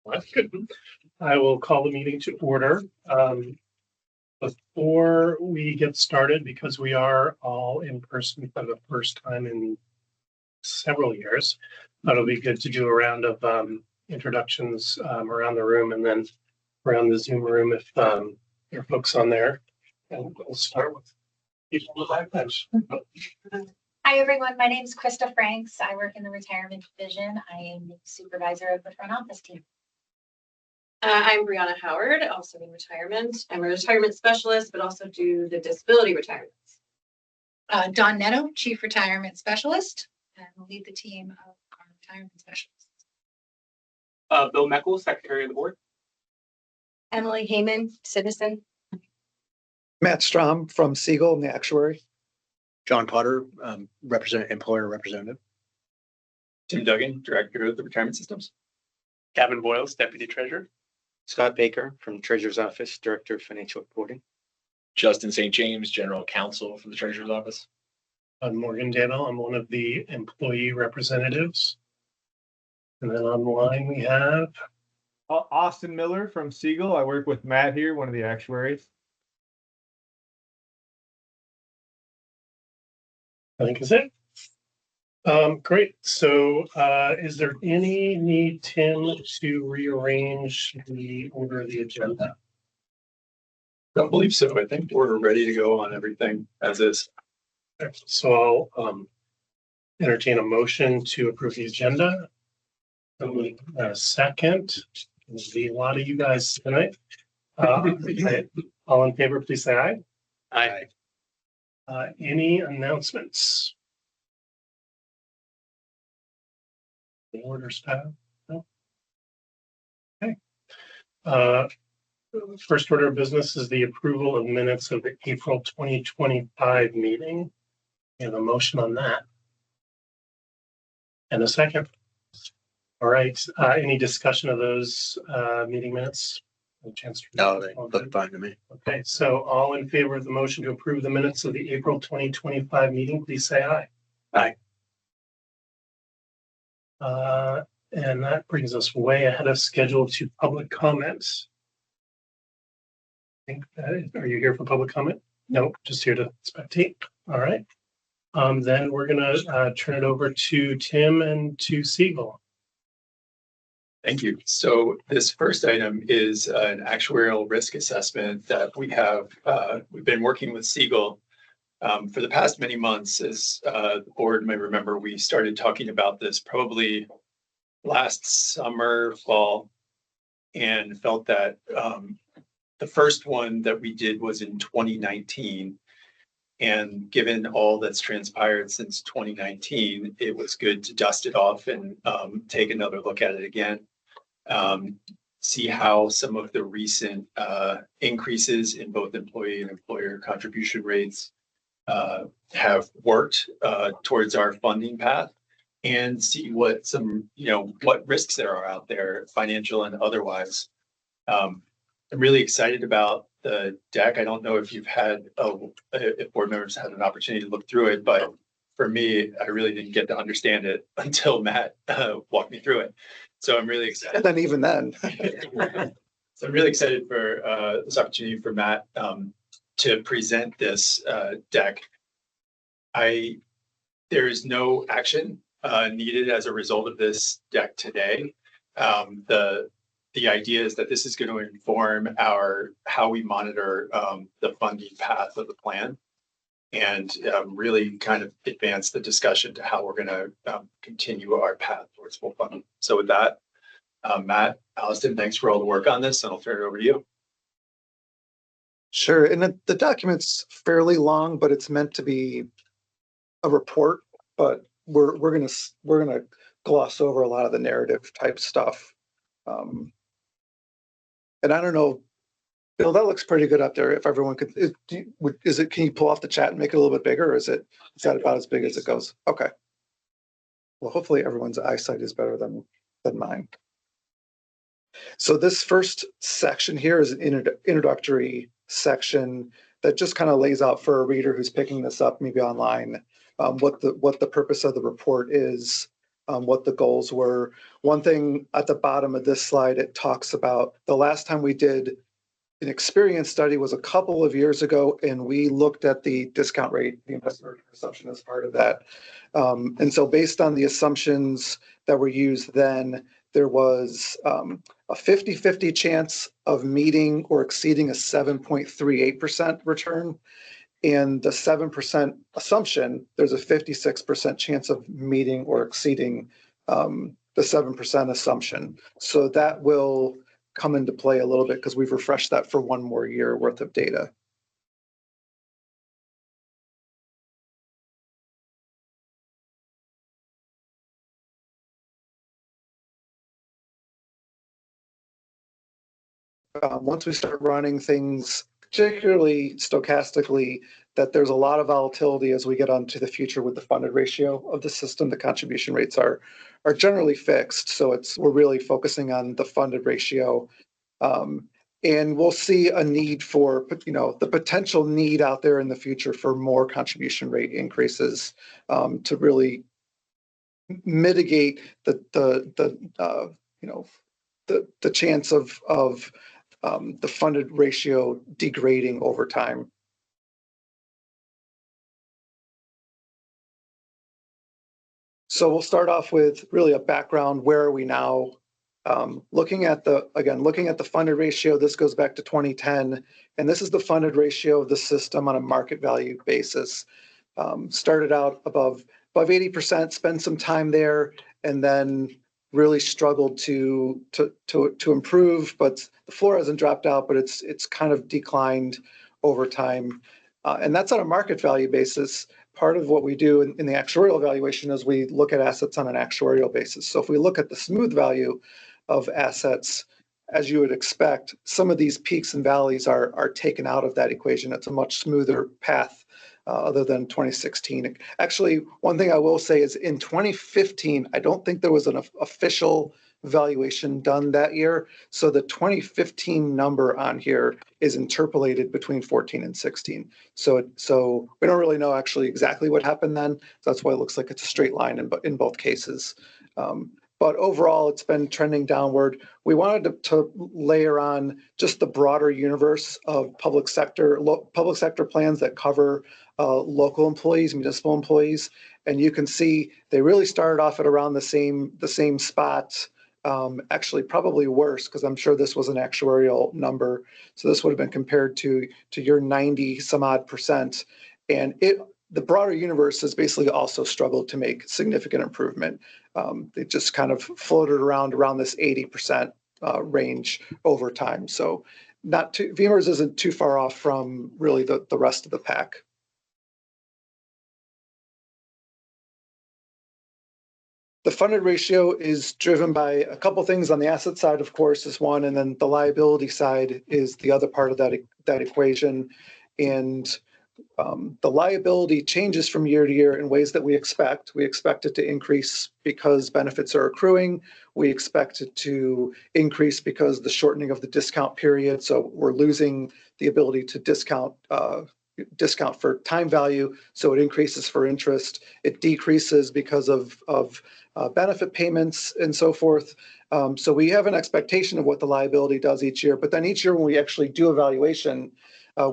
That's good. I will call the meeting to order. Before we get started, because we are all in person for the first time in several years, it'll be good to do a round of introductions around the room and then around the Zoom room if there are folks on there. And we'll start with people in the back bench. Hi, everyone. My name is Krista Franks. I work in the retirement division. I am the supervisor of the front office team. I'm Brianna Howard, also in retirement. I'm a retirement specialist, but also do the disability retirements. Dawn Netto, Chief Retirement Specialist, and will lead the team of our retirement specialists. Bill Meckel, Secretary of the Board. Emily Heyman, citizen. Matt Strom from Siegel, I'm the actuary. John Potter, employer representative. Tim Duggan, Director of the Retirement Systems. Kevin Boyles, Deputy Treasurer. Scott Baker from Treasurer's Office, Director of Financial Reporting. Justin St. James, General Counsel from the Treasurer's Office. I'm Morgan Daniel. I'm one of the employee representatives. And then online we have Austin Miller from Siegel. I work with Matt here, one of the actuaries. I think is it. Great. So is there any need, Tim, to rearrange the order of the agenda? Don't believe so. I think we're ready to go on everything as is. So I'll entertain a motion to approve the agenda. A second. There'll be a lot of you guys tonight. All in favor, please say aye. Aye. Any announcements? The orders have. No? Okay. First order of business is the approval of minutes of the April 2025 meeting. We have a motion on that. And a second. All right. Any discussion of those meeting minutes? A chance to No, they look fine to me. Okay, so all in favor of the motion to approve the minutes of the April 2025 meeting, please say aye. Aye. And that brings us way ahead of schedule to public comments. I think are you here for public comment? No, just here to spectate. All right. Then we're gonna turn it over to Tim and to Siegel. Thank you. So this first item is an actuarial risk assessment that we have. We've been working with Siegel for the past many months. As the board may remember, we started talking about this probably last summer, fall, and felt that the first one that we did was in 2019. And given all that's transpired since 2019, it was good to dust it off and take another look at it again. See how some of the recent increases in both employee and employer contribution rates have worked towards our funding path, and see what what risks there are out there, financial and otherwise. I'm really excited about the deck. I don't know if you've had if board members had an opportunity to look through it, but for me, I really didn't get to understand it until Matt walked me through it. So I'm really excited. And then even then. So I'm really excited for this opportunity for Matt to present this deck. There is no action needed as a result of this deck today. The idea is that this is going to inform how we monitor the funding path of the plan, and really kind of advance the discussion to how we're going to continue our path towards full funding. So with that, Matt, Allison, thanks for all the work on this, and I'll turn it over to you. Sure, and the document's fairly long, but it's meant to be a report. But we're gonna gloss over a lot of the narrative type stuff. And I don't know, Bill, that looks pretty good up there. If everyone could, can you pull off the chat and make it a little bit bigger, or is that about as big as it goes? Okay. Well, hopefully everyone's eyesight is better than mine. So this first section here is an introductory section that just kind of lays out for a reader who's picking this up maybe online what the purpose of the report is, what the goals were. One thing at the bottom of this slide, it talks about the last time we did an experience study was a couple of years ago, and we looked at the discount rate, the investment assumption as part of that. And so based on the assumptions that were used then, there was a 50-50 chance of meeting or exceeding a 7.38% return. And the 7% assumption, there's a 56% chance of meeting or exceeding the 7% assumption. So that will come into play a little bit because we've refreshed that for one more year worth of data. Once we start running things, particularly stochastically, that there's a lot of volatility as we get onto the future with the funded ratio of the system. The contribution rates are generally fixed, so we're really focusing on the funded ratio. And we'll see a need for, the potential need out there in the future for more contribution rate increases to really mitigate the chance of the funded ratio degrading over time. So we'll start off with really a background. Where are we now? Looking at the funded ratio, this goes back to 2010, and this is the funded ratio of the system on a market value basis. Started out above 80%, spent some time there, and then really struggled to improve. But the floor hasn't dropped out, but it's kind of declined over time, and that's on a market value basis. Part of what we do in the actuarial evaluation is we look at assets on an actuarial basis. So if we look at the smooth value of assets, as you would expect, some of these peaks and valleys are taken out of that equation. It's a much smoother path other than 2016. Actually, one thing I will say is in 2015, I don't think there was an official valuation done that year. So the 2015 number on here is interpolated between 14 and 16. So we don't really know actually exactly what happened then. So that's why it looks like it's a straight line in both cases. But overall, it's been trending downward. We wanted to layer on just the broader universe of public sector plans that cover local employees, municipal employees. And you can see they really started off at around the same spot. Actually, probably worse, because I'm sure this was an actuarial number. So this would have been compared to your 90 some odd percent. And the broader universe has basically also struggled to make significant improvement. They just kind of floated around this 80% range over time. So VMERS isn't too far off from really the rest of the pack. The funded ratio is driven by a couple things. On the asset side, of course, is one, and then the liability side is the other part of that equation. And the liability changes from year to year in ways that we expect. We expect it to increase because benefits are accruing. We expect it to increase because the shortening of the discount period. So we're losing the ability to discount for time value. So it increases for interest. It decreases because of benefit payments and so forth. So we have an expectation of what the liability does each year. But then each year when we actually do evaluation,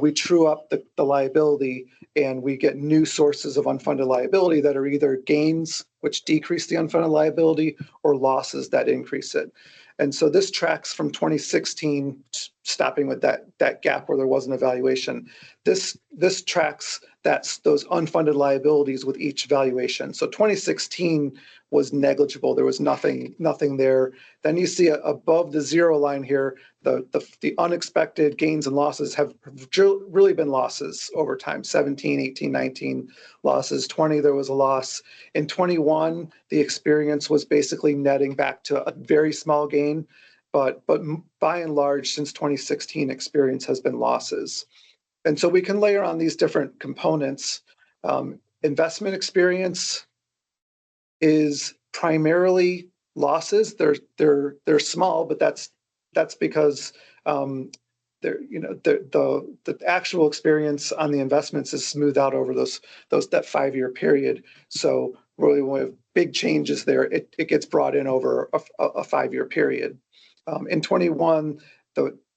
we true up the liability, and we get new sources of unfunded liability that are either gains, which decrease the unfunded liability, or losses that increase it. And so this tracks from 2016, stopping with that gap where there wasn't evaluation. This tracks those unfunded liabilities with each valuation. So 2016 was negligible. There was nothing there. Then you see above the zero line here, the unexpected gains and losses have really been losses over time. 17, 18, 19 losses. 20, there was a loss. In 21, the experience was basically netting back to a very small gain. But by and large, since 2016, experience has been losses. And so we can layer on these different components. Investment experience is primarily losses. They're small, but that's because the actual experience on the investments is smoothed out over that 5-year period. So really when we have big changes there, it gets brought in over a 5-year period. In 21,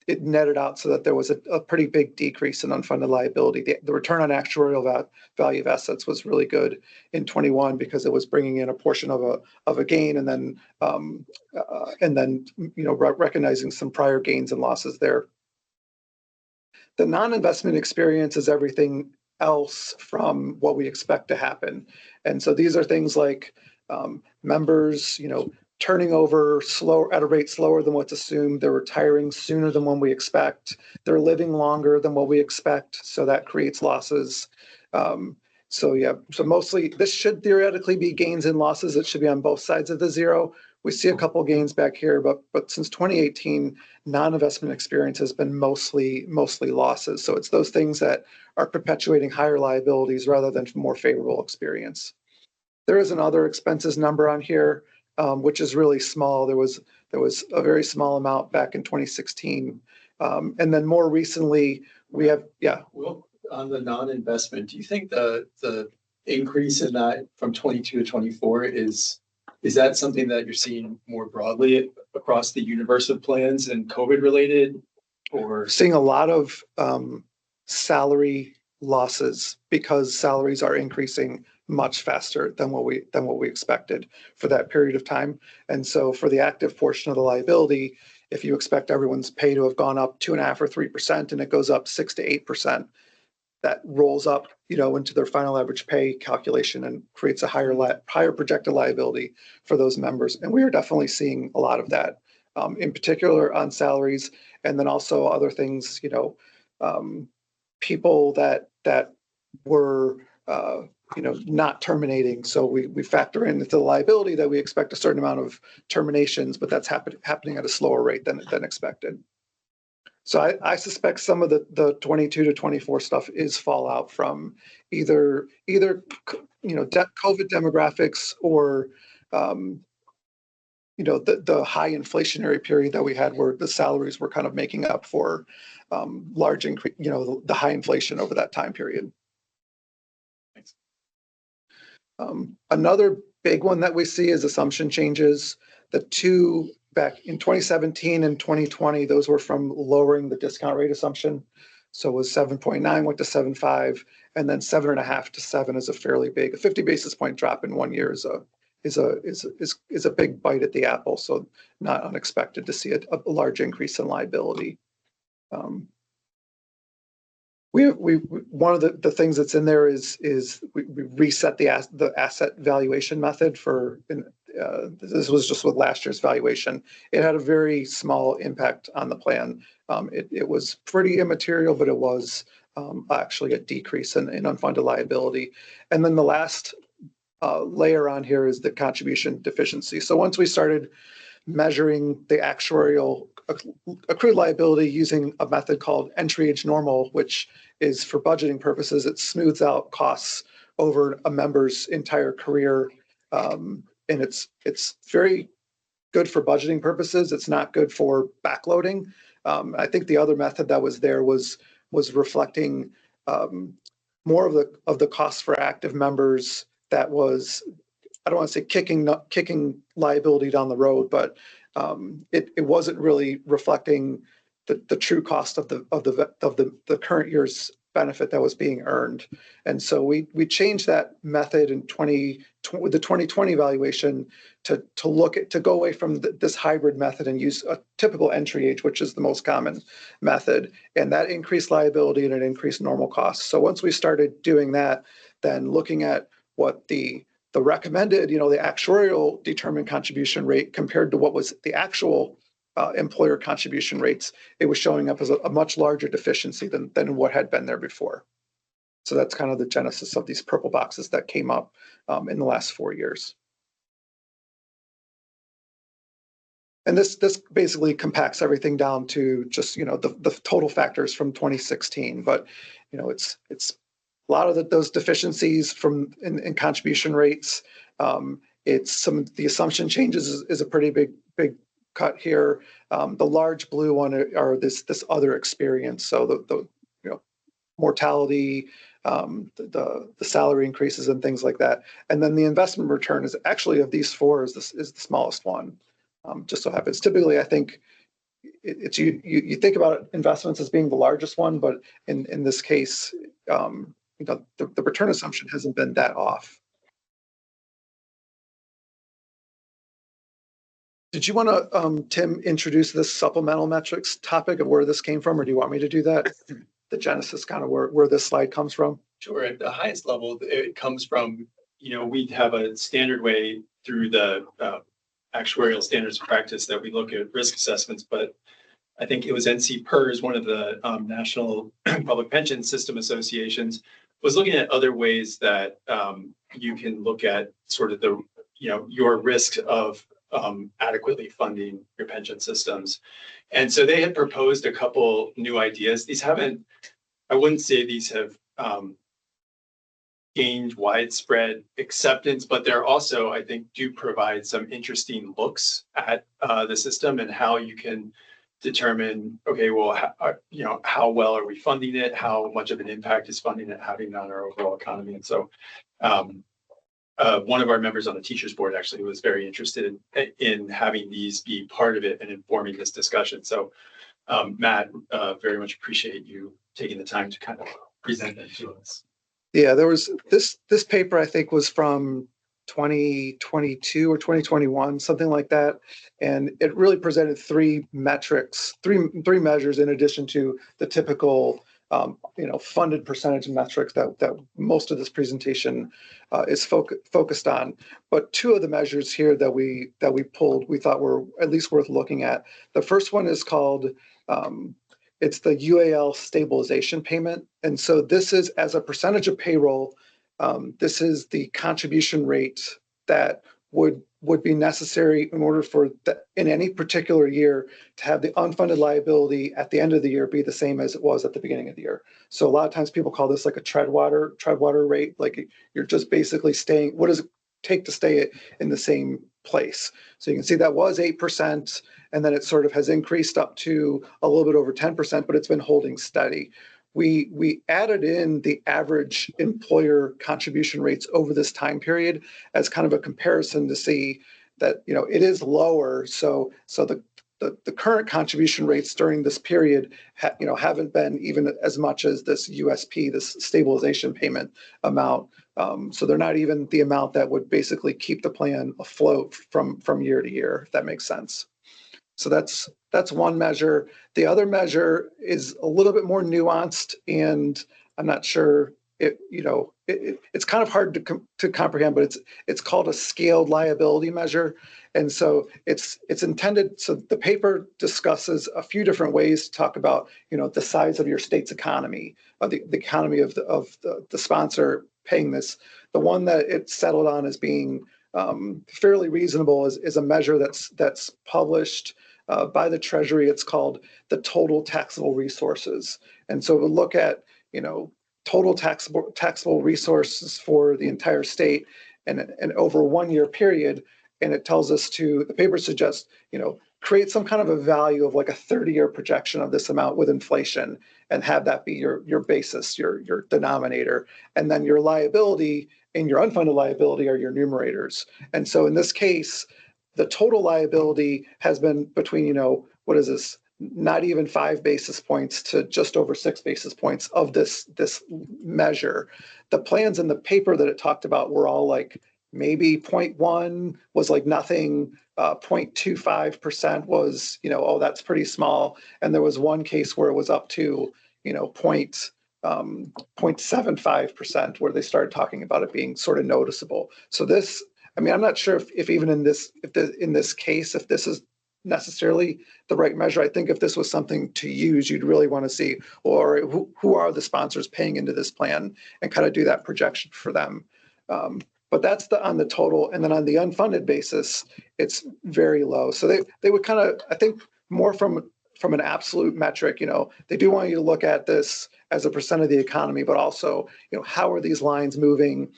it netted out so that there was a pretty big decrease in unfunded liability. The return on actuarial value of assets was really good in 21 because it was bringing in a portion of a gain and then recognizing some prior gains and losses there. The non-investment experience is everything else from what we expect to happen. And so these are things like members, turning over slow at a rate slower than what's assumed. They're retiring sooner than when we expect. They're living longer than what we expect. So that creates losses. So mostly this should theoretically be gains and losses. It should be on both sides of the zero. We see a couple gains back here, but since 2018, non-investment experience has been mostly losses. So it's those things that are perpetuating higher liabilities rather than more favorable experience. There is another expenses number on here, which is really small. There was a very small amount back in 2016. And then more recently, we have, Well, on the non-investment, do you think the increase in that from 22 to 24 is that something that you're seeing more broadly across the universe of plans and COVID related, or? Seeing a lot of salary losses because salaries are increasing much faster than what we expected for that period of time. And so for the active portion of the liability, if you expect everyone's pay to have gone up 2.5 or 3% and it goes up 6 to 8%, that rolls up, into their final average pay calculation and creates a higher projected liability for those members. And we are definitely seeing a lot of that, in particular on salaries, and then also other things, people that were, not terminating. So we factor into the liability that we expect a certain amount of terminations, but that's happening at a slower rate than expected. So I suspect some of the 22 to 24 stuff is fallout from either COVID demographics or the high inflationary period that we had where the salaries were kind of making up for large increase, the high inflation over that time period. Thanks. Another big one that we see is assumption changes. The two back in 2017 and 2020, those were from lowering the discount rate assumption. So it was 7.9 went to 7.5, and then 7.5 to 7 is a fairly big, a 50 basis point drop in 1 year is a big bite at the apple. So not unexpected to see a large increase in liability. One of the things that's in there is we reset the asset valuation method for. This was just with last year's valuation. It had a very small impact on the plan. It was pretty immaterial, but it was actually a decrease in unfunded liability. And then the last layer on here is the contribution deficiency. So once we started measuring the actuarial accrued liability using a method called entry age normal, which is for budgeting purposes, it smooths out costs over a member's entire career. And it's very good for budgeting purposes. It's not good for backloading. I think the other method that was there was reflecting more of the cost for active members. That was, I don't want to say kicking liability down the road, but it wasn't really reflecting the true cost of the current year's benefit that was being earned. And so we changed that method in with the 2020 valuation to go away from this hybrid method and use a typical entry age, which is the most common method. And that increased liability and it increased normal costs. So once we started doing that, then looking at what the recommended, the actuarial determined contribution rate compared to what was the actual employer contribution rates, it was showing up as a much larger deficiency than what had been there before. So that's kind of the genesis of these purple boxes that came up in the last 4 years. And this basically compacts everything down to just, the total factors from 2016. But, it's a lot of those deficiencies in contribution rates. It's some of the assumption changes is a pretty big cut here. The large blue one are this other experience. So mortality, the salary increases and things like that. And then the investment return is actually, of these four, is the smallest one. Just so happens. Typically, I think it's you think about investments as being the largest one, but in this case, the return assumption hasn't been that off. Did you want to, Tim, introduce this supplemental metrics topic of where this came from, or do you want me to do that? The genesis, kind of where this slide comes from? Sure. At the highest level, it comes from, we have a standard way through the actuarial standards of practice that we look at risk assessments, but I think it was NCPERS, one of the National Public Pension System Associations, was looking at other ways that you can look at sort of the, your risk of adequately funding your pension systems. And so they had proposed a couple new ideas. These haven't, I wouldn't say these have gained widespread acceptance, but they're also, I think, do provide some interesting looks at the system and how you can determine, okay, well, how well are we funding it? How much of an impact is funding it having on our overall economy? And so one of our members on the teachers board actually was very interested in having these be part of it and informing this discussion. So Matt, very much appreciate you taking the time to kind of present that to us. Yeah, there was this paper, I think, was from 2022 or 2021, something like that. And it really presented three metrics, three measures in addition to the typical funded percentage metrics that most of this presentation is focused on. But two of the measures here that we pulled, we thought were at least worth looking at. The first one is called it's the UAL stabilization payment. And so this is, as a percentage of payroll, this is the contribution rate that would be necessary in order for in any particular year to have the unfunded liability at the end of the year be the same as it was at the beginning of the year. So a lot of times people call this like a treadwater rate, like you're just basically staying, what does it take to stay in the same place? So you can see that was 8%, and then it sort of has increased up to a little bit over 10%, but it's been holding steady. We added in the average employer contribution rates over this time period as kind of a comparison to see that it is lower. So the current contribution rates during this period haven't been even as much as this USP, this stabilization payment amount. So they're not even the amount that would basically keep the plan afloat from year to year, if that makes sense. So that's one measure. The other measure is a little bit more nuanced, and I'm not sure it's kind of hard to comprehend, but it's called a scaled liability measure. And so it's intended, so the paper discusses a few different ways to talk about the size of your state's economy, the economy of the sponsor paying this. The one that it settled on as being fairly reasonable is a measure that's published by the Treasury. It's called the total taxable resources. And so we'll look at, total taxable resources for the entire state and over a 1 year period. And it tells us the paper suggests, create some kind of a value of like a 30-year projection of this amount with inflation and have that be your basis, your denominator. And then your liability and your unfunded liability are your numerators. And so in this case, the total liability has been between, what is this? Not even 5 basis points to just over 6 basis points of this measure. The plans in the paper that it talked about were all like maybe 0.1 was like nothing, 0.25% was, oh, that's pretty small. And there was one case where it was up to, 0.75%, where they started talking about it being sort of noticeable. So this, I'm not sure if even in this case, if this is necessarily the right measure. I think if this was something to use, you'd really want to see, or who are the sponsors paying into this plan, and kind of do that projection for them. But that's on the total, and then on the unfunded basis, it's very low. So they would kind of, I think, more from an absolute metric. They do want you to look at this as a percent of the economy, but also, how are these lines moving?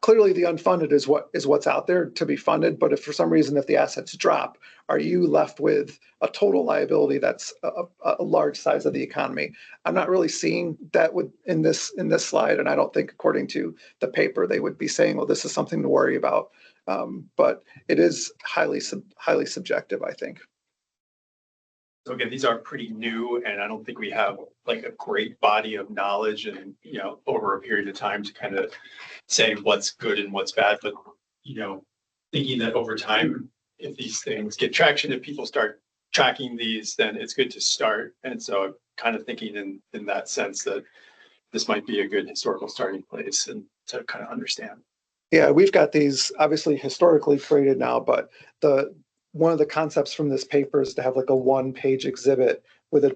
clearly the unfunded is what's out there to be funded. But if for some reason, if the assets drop, are you left with a total liability that's a large size of the economy? I'm not really seeing that in this slide, and I don't think, according to the paper, they would be saying, well, this is something to worry about. But it is highly subjective, I think. So again, these are pretty new, and I don't think we have like a great body of knowledge and, over a period of time to kind of say what's good and what's bad. But, thinking that over time, if these things get traction, if people start tracking these, then it's good to start. And so I'm kind of thinking in that sense that this might be a good historical starting place and to kind of understand. Yeah, we've got these obviously historically created now, but one of the concepts from this paper is to have like a one-page exhibit with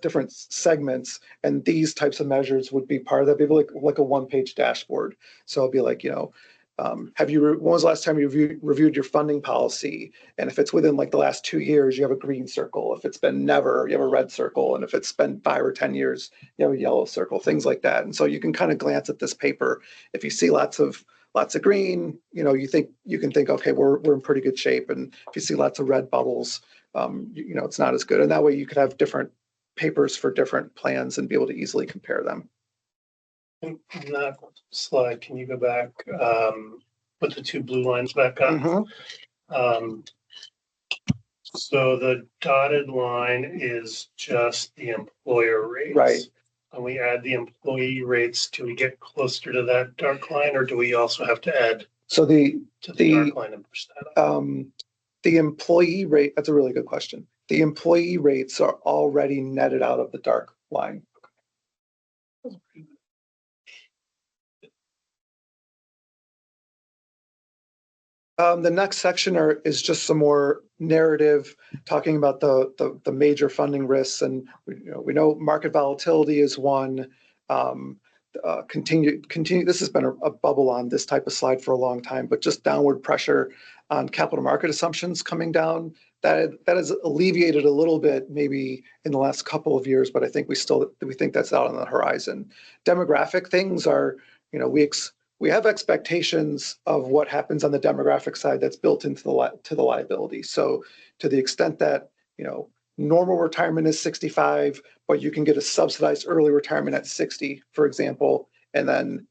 different segments, and these types of measures would be part of that. Maybe like a one-page dashboard. So it'll be like, when was the last time you reviewed your funding policy? And if it's within like the last 2 years, you have a green circle. If it's been never, you have a red circle. And if it's been 5 or 10 years, you have a yellow circle, things like that. And so you can kind of glance at this paper. If you see lots of green, you can think, okay, we're in pretty good shape. And if you see lots of red bubbles, it's not as good. And that way you could have different papers for different plans and be able to easily compare them. In that slide, can you go back, put the 2 blue lines back up? So the dotted line is just the employer rates. Right. And we add the employee rates, do we get closer to that dark line, or do we also have to add to the dark line and push that up? The employee rate, that's a really good question. The employee rates are already netted out of the dark line. The next section is just some more narrative talking about the major funding risks, and we know market volatility is one. Continue. This has been a bubble on this type of slide for a long time, but just downward pressure on capital market assumptions coming down. That has alleviated a little bit maybe in the last couple of years, but I think we think that's out on the horizon. Demographic things are, we have expectations of what happens on the demographic side that's built into the liability. So to the extent that, normal retirement is 65, but you can get a subsidized early retirement at 60, for example, and then,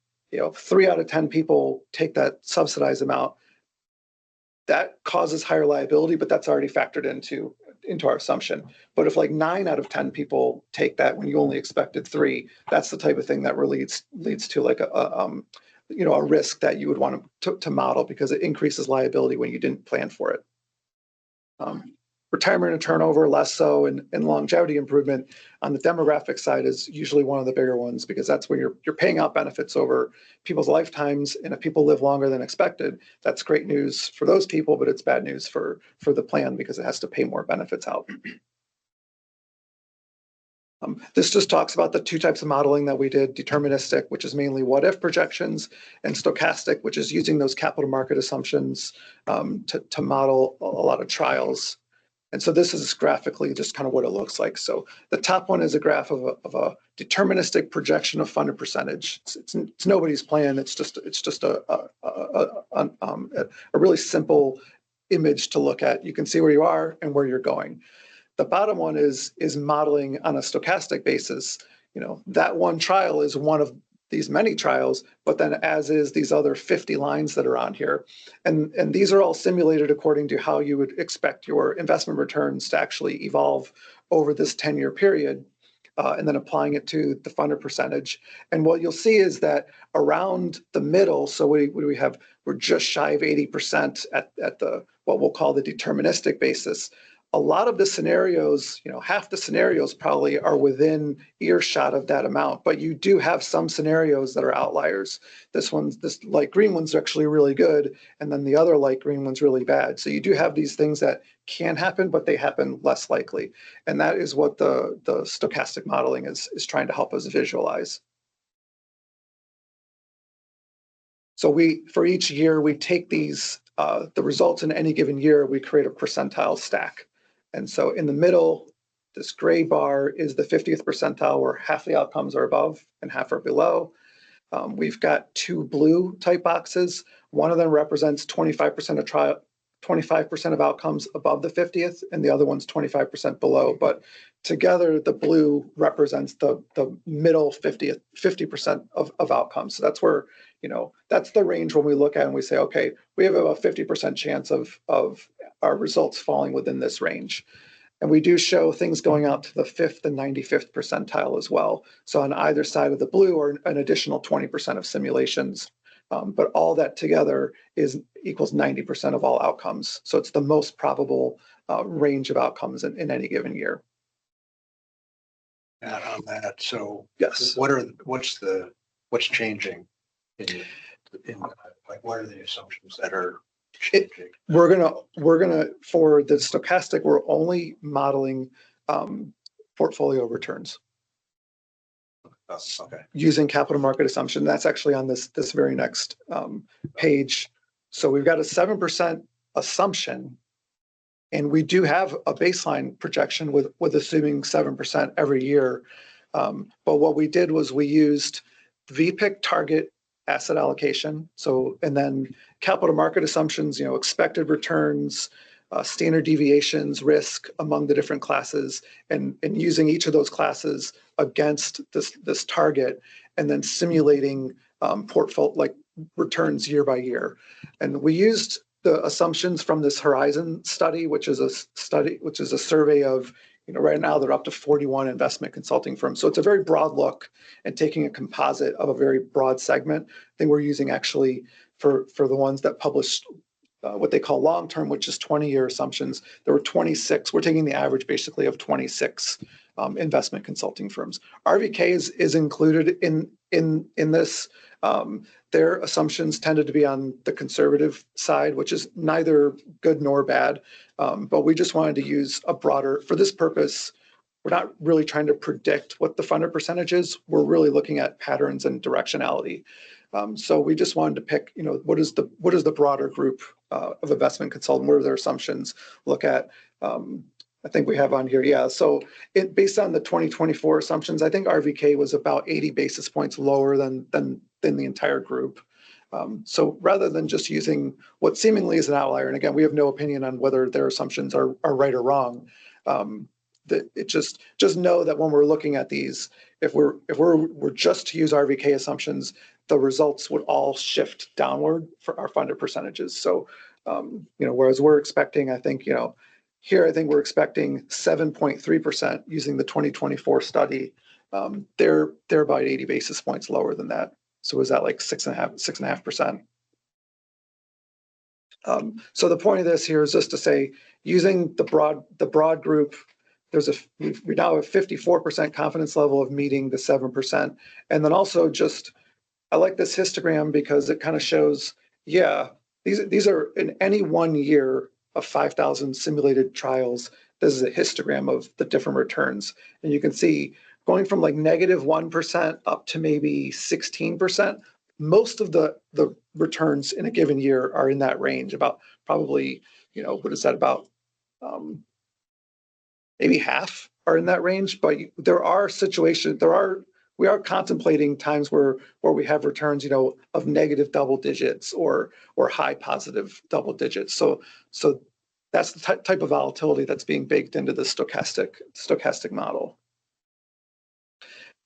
3 out of 10 people take that subsidized amount, that causes higher liability, but that's already factored into our assumption. But if like 9 out of 10 people take that when you only expected 3, that's the type of thing that really leads to like a risk that you would want to model because it increases liability when you didn't plan for it. Retirement and turnover, less so, and longevity improvement on the demographic side is usually one of the bigger ones because that's where you're paying out benefits over people's lifetimes. And if people live longer than expected, that's great news for those people, but it's bad news for the plan because it has to pay more benefits out. This just talks about the 2 types of modeling that we did: deterministic, which is mainly what if projections, and stochastic, which is using those capital market assumptions to model a lot of trials. And so this is graphically just kind of what it looks like. So the top one is a graph of a deterministic projection of funded percentage. It's nobody's plan. It's just a really simple image to look at. You can see where you are and where you're going. The bottom one is modeling on a stochastic basis. That one trial is one of these many trials, but then as is these other 50 lines that are on here. And these are all simulated according to how you would expect your investment returns to actually evolve over this 10-year period, and then applying it to the funded percentage. And what you'll see is that around the middle, so we have, we're just shy of 80% at the what we'll call the deterministic basis. A lot of the scenarios, half the scenarios probably are within earshot of that amount, but you do have some scenarios that are outliers. This light green one's actually really good, and then the other light green one's really bad. So you do have these things that can happen, but they happen less likely. And that is what the stochastic modeling is trying to help us visualize. So for each year, we take these, the results in any given year, we create a percentile stack. And so in the middle, this gray bar is the 50th percentile where half the outcomes are above and half are below. We've got two blue type boxes. One of them represents 25% of trial, 25% of outcomes above the 50th, and the other one's 25% below. But together, the blue represents the middle 50% of outcomes. So that's where, that's the range when we look at it and we say, okay, we have about 50% chance of our results falling within this range. And we do show things going out to the 5th and 95th percentile as well. So on either side of the blue are an additional 20% of simulations. But all that together equals 90% of all outcomes. So it's the most probable range of outcomes in any given year. On that, so Yes. what's changing in like what are the assumptions that are changing? We're gonna for the stochastic, we're only modeling portfolio returns Okay. using capital market assumption. That's actually on this very next page. So we've got a 7% assumption, and we do have a baseline projection with assuming 7% every year. But what we did was we used VPIC target asset allocation. So, and then capital market assumptions, expected returns, standard deviations, risk among the different classes, and using each of those classes against this target, and then simulating portfolio like returns year by year. And we used the assumptions from this Horizon study, which is a survey of, right now they're up to 41 investment consulting firms. So it's a very broad look and taking a composite of a very broad segment. I think we're using actually for the ones that published what they call long-term, which is 20-year assumptions. There were 26. We're taking the average basically of 26 investment consulting firms. RVK is included in this. Their assumptions tended to be on the conservative side, which is neither good nor bad. But we just wanted to use a broader, for this purpose, we're not really trying to predict what the funded percentage is. We're really looking at patterns and directionality. So we just wanted to pick, what is the broader group of investment consultant? What are their assumptions? Look at, I think we have on here, yeah. So based on the 2024 assumptions, I think RVK was about 80 basis points lower than the entire group. So rather than just using what seemingly is an outlier, and again, we have no opinion on whether their assumptions are right or wrong. That it just know that when we're looking at these, if we're just to use RVK assumptions, the results would all shift downward for our funded percentages. So, whereas we're expecting, I think, here, I think we're expecting 7.3% using the 2024 study. They're about 80 basis points lower than that. So is that like 6.5%? So the point of this here is just to say, using the broad group, we now have 54% confidence level of meeting the 7%. And then also I like this histogram because it kind of shows, yeah, these are in any 1 year of 5,000 simulated trials. This is a histogram of the different returns. And you can see going from like -1% up to maybe 16%, most of the returns in a given year are in that range, about probably, what is that, about maybe half are in that range. But there are situations, we are contemplating times where we have returns, of negative double digits or high positive double digits. So that's the type of volatility that's being baked into the stochastic model.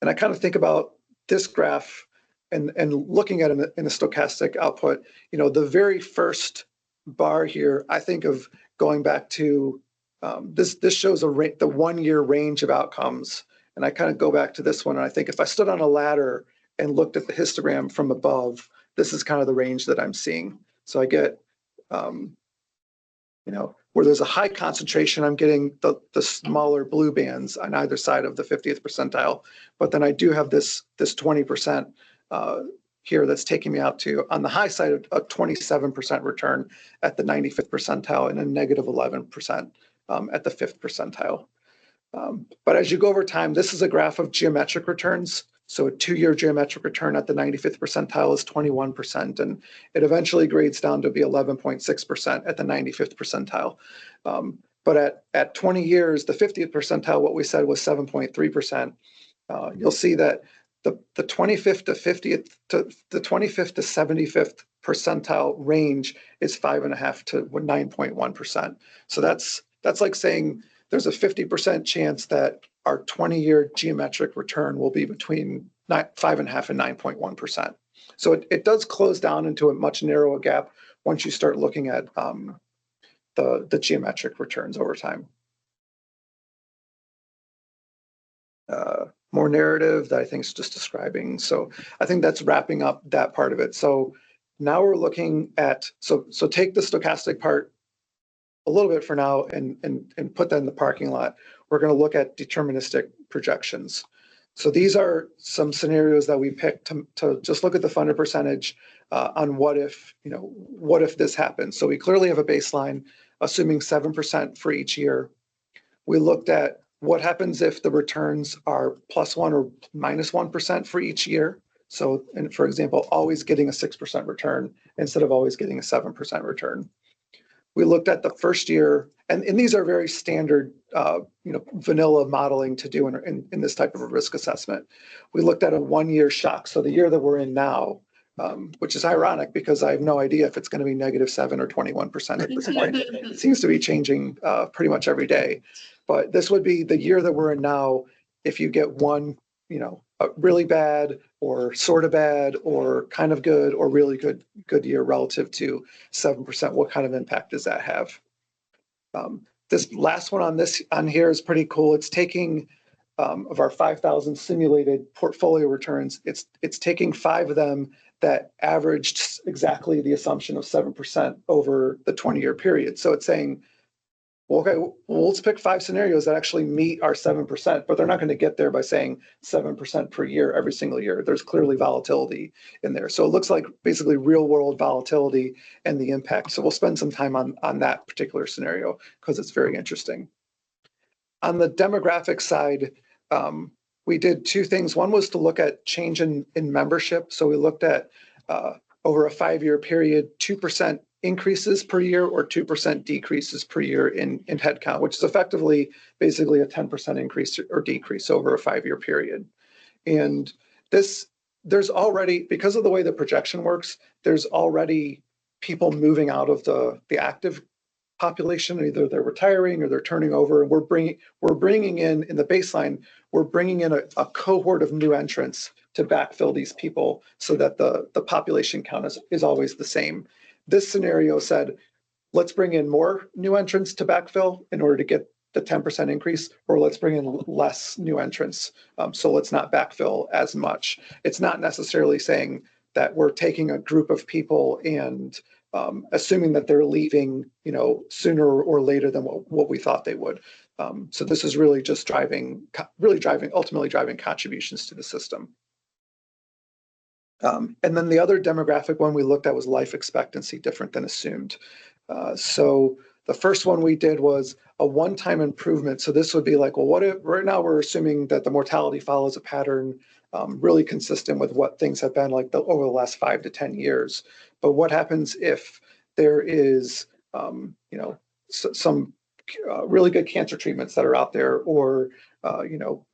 And I kind of think about this graph and looking at it in a stochastic output, the very first bar here, I think of going back to this shows the 1 year range of outcomes. And I kind of go back to this one. And I think if I stood on a ladder and looked at the histogram from above, this is kind of the range that I'm seeing. So I get, where there's a high concentration, I'm getting the smaller blue bands on either side of the 50th percentile. But then I do have this 20% here that's taking me out to, on the high side, a 27% return at the 95th percentile and a -11% at the 5th percentile. But as you go over time, this is a graph of geometric returns. So a 2-year geometric return at the 95th percentile is 21%, and it eventually grades down to be 11.6% at the 95th percentile. But at 20 years, the 50th percentile, what we said was 7.3%. You'll see that the 25th to 50th to the 25th to 75th percentile range is 5.5 to 9.1%. So that's like saying there's a 50% chance that our 20-year geometric return will be between 5.5 and 9.1%. So it does close down into a much narrower gap once you start looking at the geometric returns over time. More narrative that I think is just describing. So I think that's wrapping up that part of it. So now we're looking at, so take the stochastic part a little bit for now and put that in the parking lot. We're going to look at deterministic projections. So these are some scenarios that we picked to just look at the funded percentage on what if this happens. So we clearly have a baseline, assuming 7% for each year. We looked at what happens if the returns are +1 or -1% for each year. So, and for example, always getting a 6% return instead of always getting a 7% return. We looked at the first year, and these are very standard, vanilla modeling to do in this type of a risk assessment. We looked at a 1-year shock. So the year that we're in now, which is ironic because I have no idea if it's going to be -7 or 21% at this point. It seems to be changing pretty much every day. But this would be the year that we're in now. If you get one, really bad or sort of bad or kind of good or really good year relative to 7%, what kind of impact does that have? This last one on here is pretty cool. It's taking of our 5,000 simulated portfolio returns. It's taking 5 of them that averaged exactly the assumption of 7% over the 20-year period. So it's saying, well, okay, well, let's pick 5 scenarios that actually meet our 7%, but they're not going to get there by saying 7% per year every single year. There's clearly volatility in there. So it looks like basically real world volatility and the impact. So we'll spend some time on that particular scenario because it's very interesting. On the demographic side, we did 2 things. One was to look at change in membership. So we looked at over a 5-year period, 2% increases per year or 2% decreases per year in headcount, which is effectively basically a 10% increase or decrease over a 5-year period. And there's already, because of the way the projection works, there's already people moving out of the active population. Either they're retiring or they're turning over. And we're bringing in the baseline, we're bringing in a cohort of new entrants to backfill these people so that the population count is always the same. This scenario said, let's bring in more new entrants to backfill in order to get the 10% increase, or let's bring in less new entrants. So let's not backfill as much. It's not necessarily saying that we're taking a group of people and assuming that they're leaving, sooner or later than what we thought they would. So this is really just ultimately driving contributions to the system. And then the other demographic one we looked at was life expectancy, different than assumed. So the first one we did was a one-time improvement. So this would be like, well, what if right now we're assuming that the mortality follows a pattern really consistent with what things have been like over the last 5 to 10 years. But what happens if there is, some really good cancer treatments that are out there, or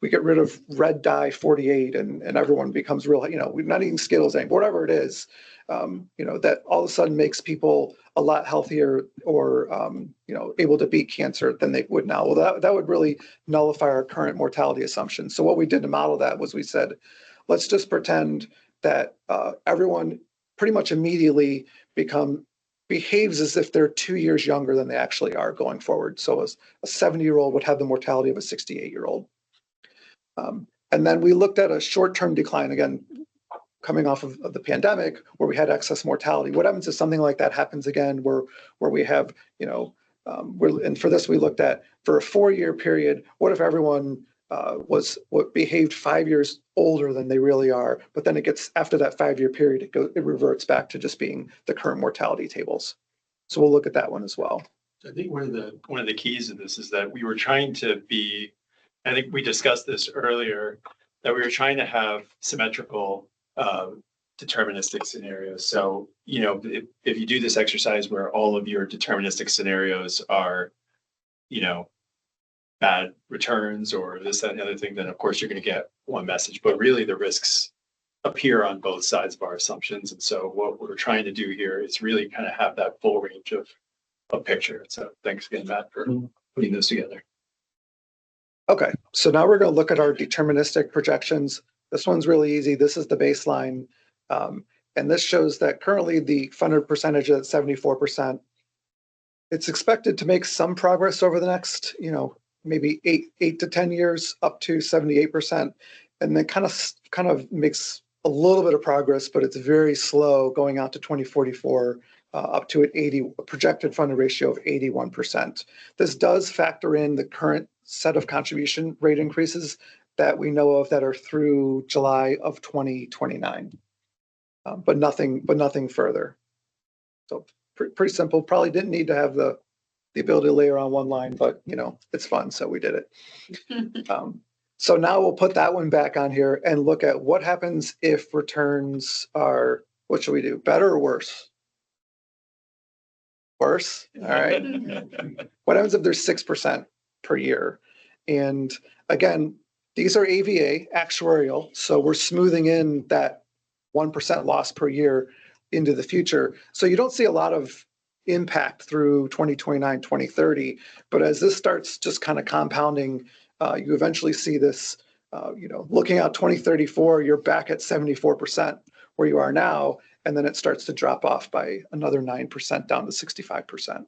we get rid of red dye 48 and everyone becomes real, we're not eating Skittles anymore, whatever it is, that all of a sudden makes people a lot healthier or, able to beat cancer than they would now. Well, that would really nullify our current mortality assumption. So what we did to model that was we said, let's just pretend that everyone pretty much immediately behaves as if they're 2 years younger than they actually are going forward. So a 70-year-old would have the mortality of a 68-year-old. And then we looked at a short-term decline, again, coming off of the pandemic, where we had excess mortality. What happens if something like that happens again, where we have, and for this we looked at, for a 4-year period, what if everyone behaved 5 years older than they really are, but then it gets, after that 5-year period, it reverts back to just being the current mortality tables. So we'll look at that one as well. I think one of the keys of this is that we were trying to be, I think we discussed this earlier, that we were trying to have symmetrical deterministic scenarios. So, if you do this exercise where all of your deterministic scenarios are, bad returns or this, that, and the other thing, then of course you're going to get one message. But really the risks appear on both sides of our assumptions. And so what we're trying to do here is really kind of have that full range of picture. So thanks again, Matt, for putting those together. Okay, so now we're going to look at our deterministic projections. This one's really easy. This is the baseline. And this shows that currently the funded percentage is at 74%. It's expected to make some progress over the next, maybe eight to 10 years up to 78%. And then kind of makes a little bit of progress, but it's very slow going out to 2044, up to a projected funded ratio of 81%. This does factor in the current set of contribution rate increases that we know of that are through July of 2029, but nothing further. So pretty simple. Probably didn't need to have the ability to layer on one line, but it's fun, so we did it. So now we'll put that one back on here and look at what happens if returns are, what should we do, better or worse? Worse, all right. What happens if there's 6% per year? And again, these are AVA, actuarial, so we're smoothing in that 1% loss per year into the future. So you don't see a lot of impact through 2029, 2030, but as this starts just kind of compounding, you eventually see this, looking out 2034, you're back at 74% where you are now, and then it starts to drop off by another 9% down to 65%.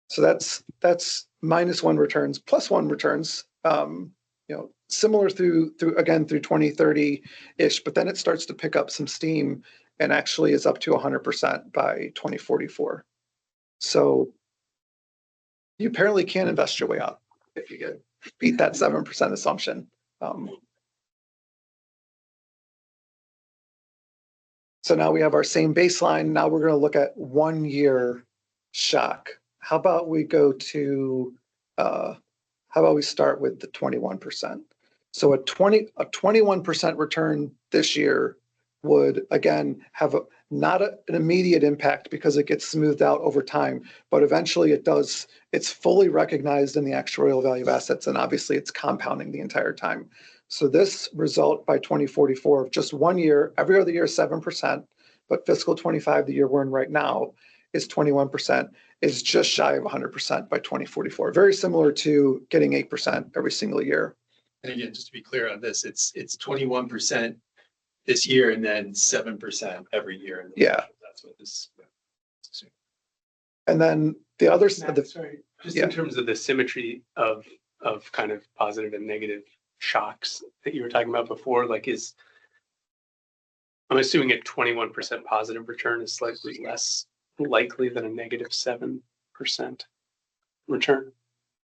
So that's -1 returns, +1 returns, similar through 2030-ish, but then it starts to pick up some steam and actually is up to 100% by 2044. So you apparently can invest your way up if you beat that 7% assumption. So now we have our same baseline. Now we're going to look at 1 year shock. How about we go to, how about we start with the 21%? So a 21% return this year would, again, have not an immediate impact because it gets smoothed out over time, but eventually it does. It's fully recognized in the actuarial value of assets, and obviously it's compounding the entire time. So this result by 2044 of just 1 year, every other year 7%, but fiscal 25, the year we're in right now, is 21%, is just shy of 100% by 2044. Very similar to getting 8% every single year. And again, just to be clear on this, it's 21% this year and then 7% every year. In the Yeah. future. That's what this. And then the other, Sorry, just in terms of the symmetry of kind of positive and negative shocks that you were talking about before, I'm assuming a 21% positive return is slightly less likely than a -7% return.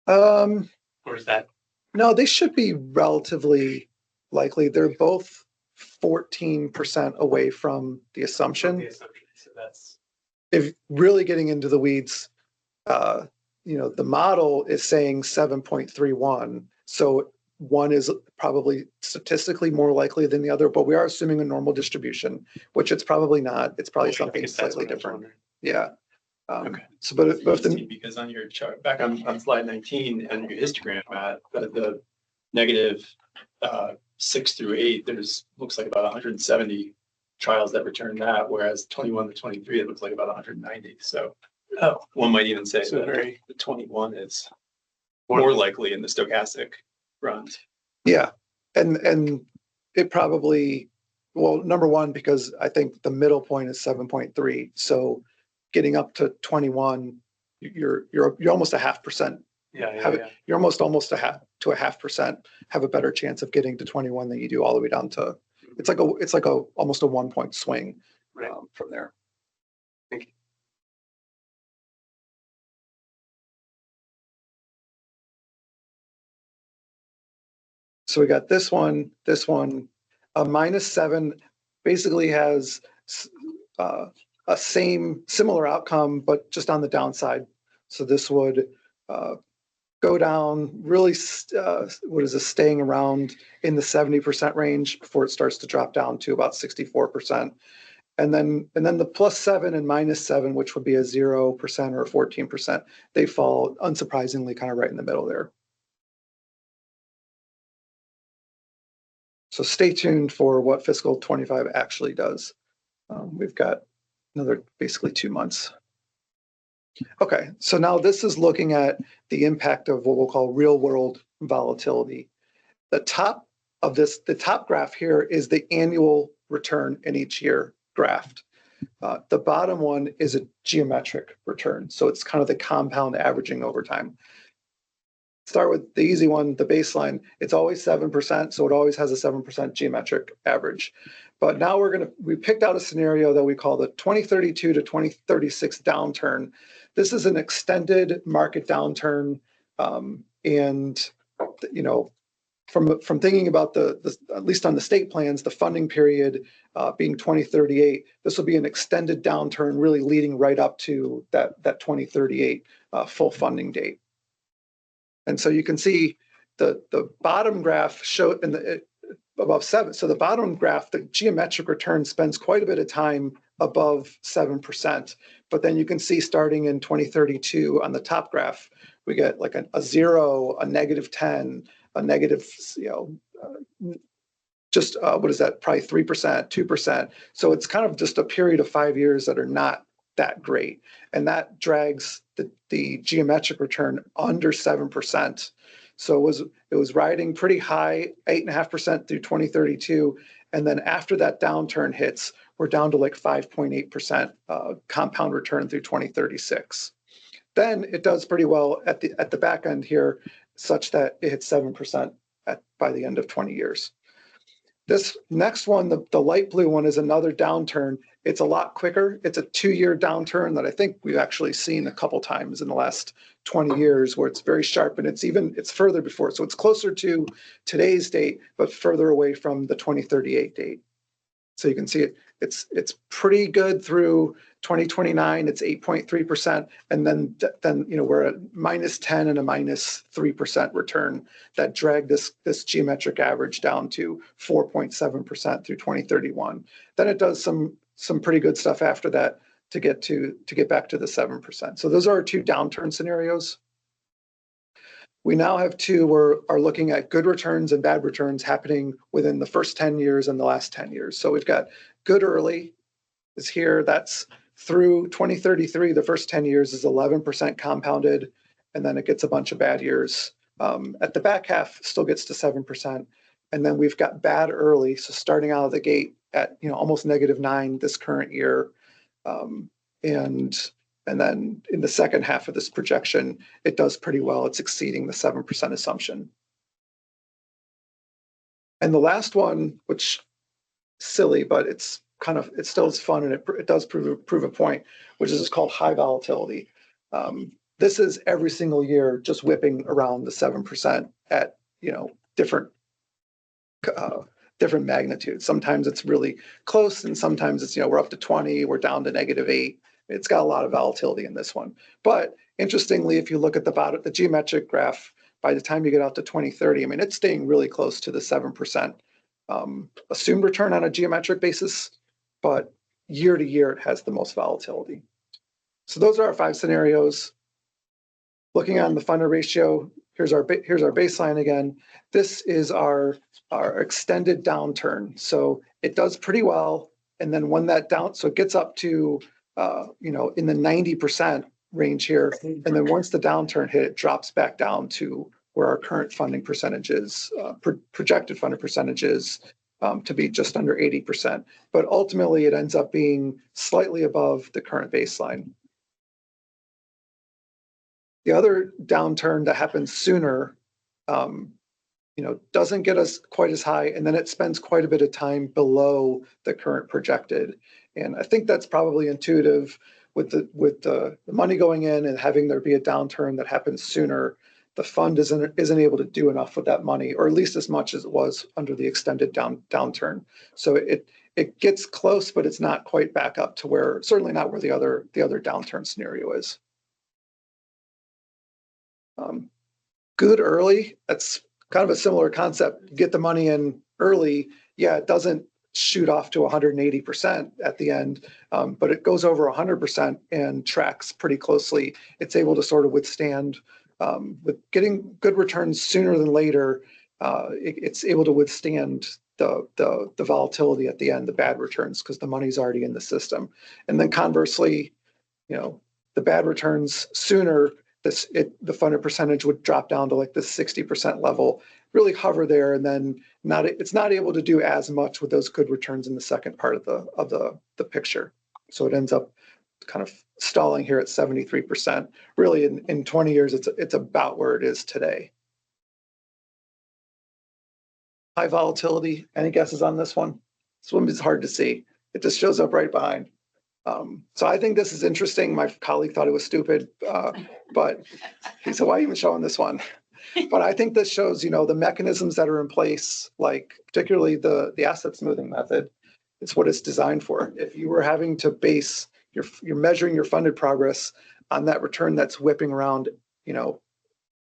Or is that? No, they should be relatively likely. They're both 14% away from the assumption. So that's. If really getting into the weeds, the model is saying 7.31. So one is probably statistically more likely than the other, but we are assuming a normal distribution, which it's probably not. It's probably something slightly different. Yeah. Okay. So, but because on your chart back on slide 19 and your histogram, Matt, the negative 6 through 8, there's looks like about 170 trials that return that, whereas 21 to 23, it looks like about 190. So one might even say that the 21 is more likely in the stochastic runs. Yeah, and it probably, well, number one, because I think the middle point is 7.3. So getting up to 21, you're almost a 0.5%. You're almost a 0.5% have a better chance of getting to 21 than you do all the way down to. It's like almost a 1 point swing from there. Thank you. So we got this one, a -7 basically has a similar outcome, but just on the downside. So this would go down really, staying around in the 70% range before it starts to drop down to about 64%. And then the +7 and -7, which would be a 0% or a 14%, they fall unsurprisingly kind of right in the middle there. So stay tuned for what fiscal 25 actually does. We've got another basically 2 months. Okay, so now this is looking at the impact of what we'll call real world volatility. The top graph here is the annual return in each year graphed. The bottom one is a geometric return. So it's kind of the compound averaging over time. Start with the easy one, the baseline. It's always 7%, so it always has a 7% geometric average. But now we picked out a scenario that we call the 2032 to 2036 downturn. This is an extended market downturn, and from thinking about the at least on the state plans, the funding period being 2038, this will be an extended downturn, really leading right up to that 2038 full funding date. And so you can see the bottom graph show above 7. So the bottom graph, the geometric return spends quite a bit of time above 7%. But then you can see starting in 2032 on the top graph, we get like a 0, a -10, a negative, just what is that? Probably 3%, 2%. So it's kind of just a period of 5 years that are not that great, and that drags the geometric return under 7%. So it was riding pretty high, 8.5% through 2032, and then after that downturn hits, we're down to like 5.8% compound return through 2036. Then it does pretty well at the back end here, such that it hits 7% by the end of 20 years. This next one, the light blue one, is another downturn. It's a lot quicker. It's a 2-year downturn that I think we've actually seen a couple times in the last 20 years, where it's very sharp, and it's further before. So it's closer to today's date, but further away from the 2038 date. So you can see it's pretty good through 2029. It's 8.3%, and then we're at -10 and a -3% return that dragged this geometric average down to 4.7% through 2031. Then it does some pretty good stuff after that to get back to the 7%. So those are our 2 downturn scenarios. We now have 2 where are looking at good returns and bad returns happening within the first 10 years and the last 10 years. So we've got good early is here. That's through 2033. The first 10 years is 11% compounded, and then it gets a bunch of bad years. At the back half, still gets to 7%. And then we've got bad early. So starting out of the gate at almost -9 this current year. And then in the second half of this projection, it does pretty well. It's exceeding the 7% assumption. And the last one, which is silly, but it still is fun, and it does prove a point, which is called high volatility. This is every single year just whipping around the 7% at different magnitudes. Sometimes it's really close, and sometimes it's we're up to 20, we're down to -8. It's got a lot of volatility in this one. But interestingly, if you look at the geometric graph, by the time you get out to 2030, it's staying really close to the 7% assumed return on a geometric basis, but year to year, it has the most volatility. So those are our 5 scenarios. Looking on the funded ratio, here's our baseline again. This is our extended downturn. So it does pretty well. And then when so it gets up to in the 90% range here. And then once the downturn hit, it drops back down to where our current funding percentage is, projected funding percentage is to be just under 80%. But ultimately, it ends up being slightly above the current baseline. The other downturn that happens sooner, doesn't get us quite as high, and then it spends quite a bit of time below the current projected. And I think that's probably intuitive with the money going in and having there be a downturn that happens sooner. The fund isn't able to do enough with that money, or at least as much as it was under the extended downturn. So it gets close, but it's not quite back up to certainly not where the other downturn scenario is. Good early, that's kind of a similar concept. You get the money in early. Yeah, it doesn't shoot off to 180% at the end, but it goes over 100% and tracks pretty closely. It's able to sort of withstand, with getting good returns sooner than later. It's able to withstand the volatility at the end, the bad returns, because the money's already in the system. And then conversely, the bad returns sooner, the funded percentage would drop down to like the 60% level, really hover there, and then it's not able to do as much with those good returns in the second part of the picture. So it ends up kind of stalling here at 73%. Really, in 20 years, it's about where it is today. High volatility. Any guesses on this one? This one is hard to see. It just shows up right behind. So I think this is interesting. My colleague thought it was stupid, but he said, why are you even showing this one? But I think this shows, the mechanisms that are in place, like particularly the asset smoothing method. It's what it's designed for. If you were having to base you're measuring your funded progress on that return that's whipping around,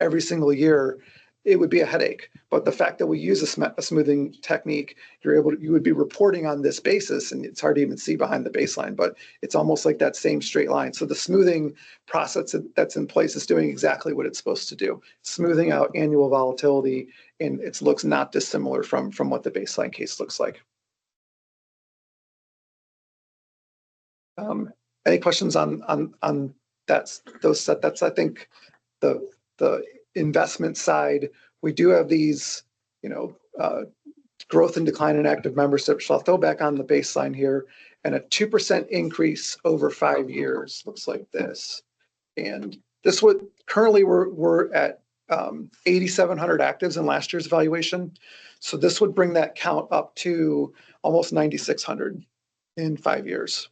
every single year, it would be a headache. But the fact that we use a smoothing technique, you would be reporting on this basis, and it's hard to even see behind the baseline, but it's almost like that same straight line. So the smoothing process that's in place is doing exactly what it's supposed to do, smoothing out annual volatility, and it looks not dissimilar from what the baseline case looks like. Any questions on those set? That's, I think, the investment side. We do have these, growth and decline in active membership. So I'll throw back on the baseline here, and a 2% increase over 5 years looks like this. And this would currently we're at 8,700 actives in last year's evaluation. So this would bring that count up to almost 9,600 in 5 years.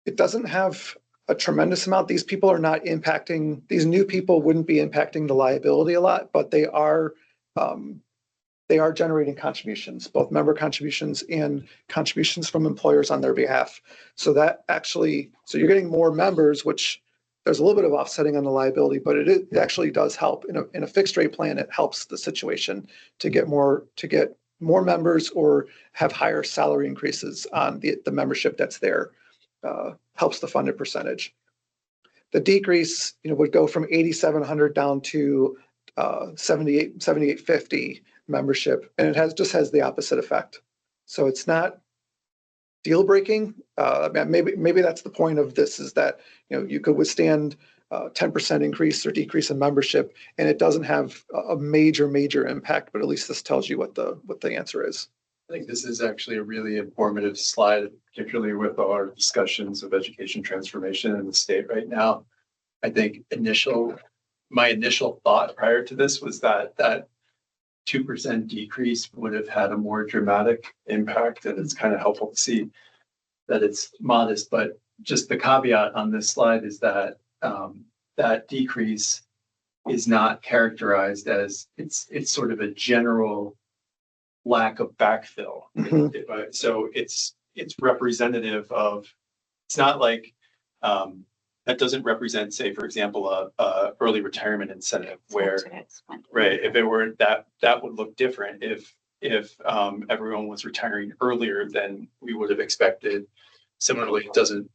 It doesn't have a tremendous amount. These people are not impacting, these new people wouldn't be impacting the liability a lot, but they are generating contributions, both member contributions and contributions from employers on their behalf. So you're getting more members, which there's a little bit of offsetting on the liability, but it actually does help. In a fixed rate plan, it helps the situation to get more members or have higher salary increases on the membership that's there. Helps the funded percentage. The decrease, would go from 8,700 down to 7,850 membership, and it just has the opposite effect. So it's not deal breaking. Maybe that's the point of this, is that you could withstand 10% increase or decrease in membership, and it doesn't have a major impact. But at least this tells you what the answer is. I think this is actually a really informative slide, particularly with our discussions of education transformation in the state right now. I think my initial thought prior to this was that 2% decrease would have had a more dramatic impact, and it's kind of helpful to see that it's modest. But just the caveat on this slide is that that decrease is not characterized as it's sort of a general lack of backfill. Mm-hmm. So it's representative of, it's not like that doesn't represent, say, for example, a early retirement incentive where, right, if it were that would look different if everyone was retiring earlier than we would have expected. Similarly, it doesn't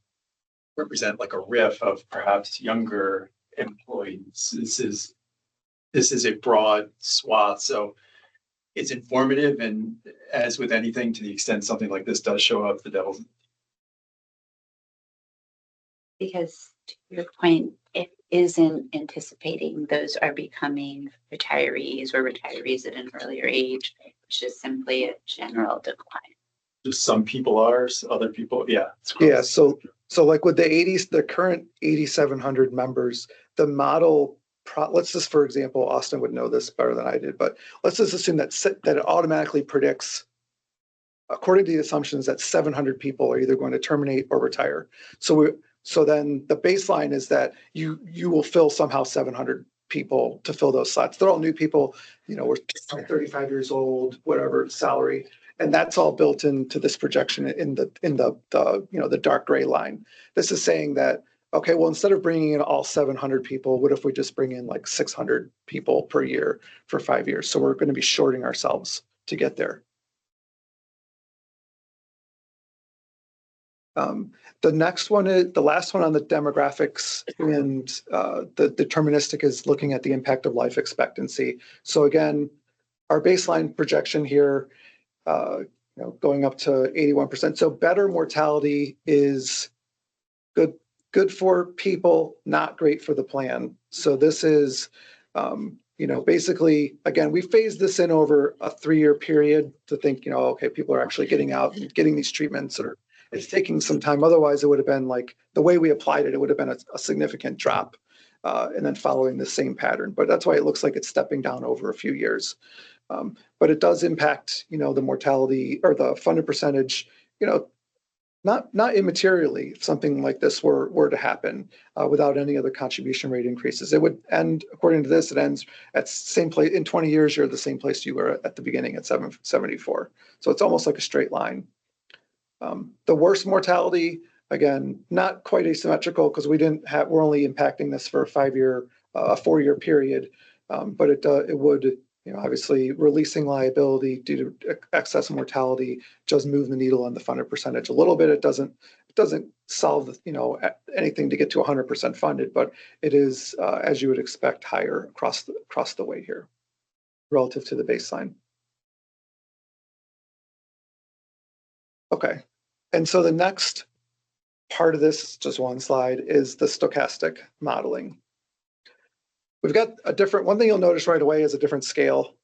represent like a RIF of perhaps younger employees. This is a broad swath. So it's informative, and as with anything, to the extent something like this does show up, the devil's. Because to your point, it isn't anticipating those are becoming retirees or retirees at an earlier age. It's just simply a general decline. Just some people are, other people, yeah. Yeah. So like with the current 8,700 members, the model. Let's just, for example, Austin would know this better than I did, but let's just assume that it automatically predicts, according to the assumptions, that 700 people are either going to terminate or retire. So then the baseline is that you will fill somehow 700 people to fill those slots. They're all new people, we're 35 years old, whatever salary, and that's all built into this projection in the dark gray line. This is saying that, okay, well, instead of bringing in all 700 people, what if we just bring in like 600 people per year for 5 years? So we're going to be shorting ourselves to get there. The next one is, the last one on the demographics and the deterministic is looking at the impact of life expectancy. So again, our baseline projection here, going up to 81%. So better mortality is good for people, not great for the plan. So this is, basically, again, we phased this in over a 3-year period to think, okay, people are actually getting out and getting these treatments, or it's taking some time. Otherwise, it would have been like the way we applied it, it would have been a significant drop, and then following the same pattern. But that's why it looks like it's stepping down over a few years. But it does impact, the mortality or the funded percentage, not immaterially if something like this were to happen without any other contribution rate increases. It would end, according to this, it ends at same place in 20 years. You're the same place you were at the beginning at 774. So it's almost like a straight line. The worst mortality, again, not quite asymmetrical because we're only impacting this for a 4-year period, but it would. Obviously releasing liability due to excess mortality does move the needle on the funded percentage a little bit. It doesn't solve, anything to get to 100% funded, but it is, as you would expect, higher across the way here relative to the baseline. Okay, and so the next part of this, just one slide, is the stochastic modeling. We've got one thing you'll notice right away is a different scale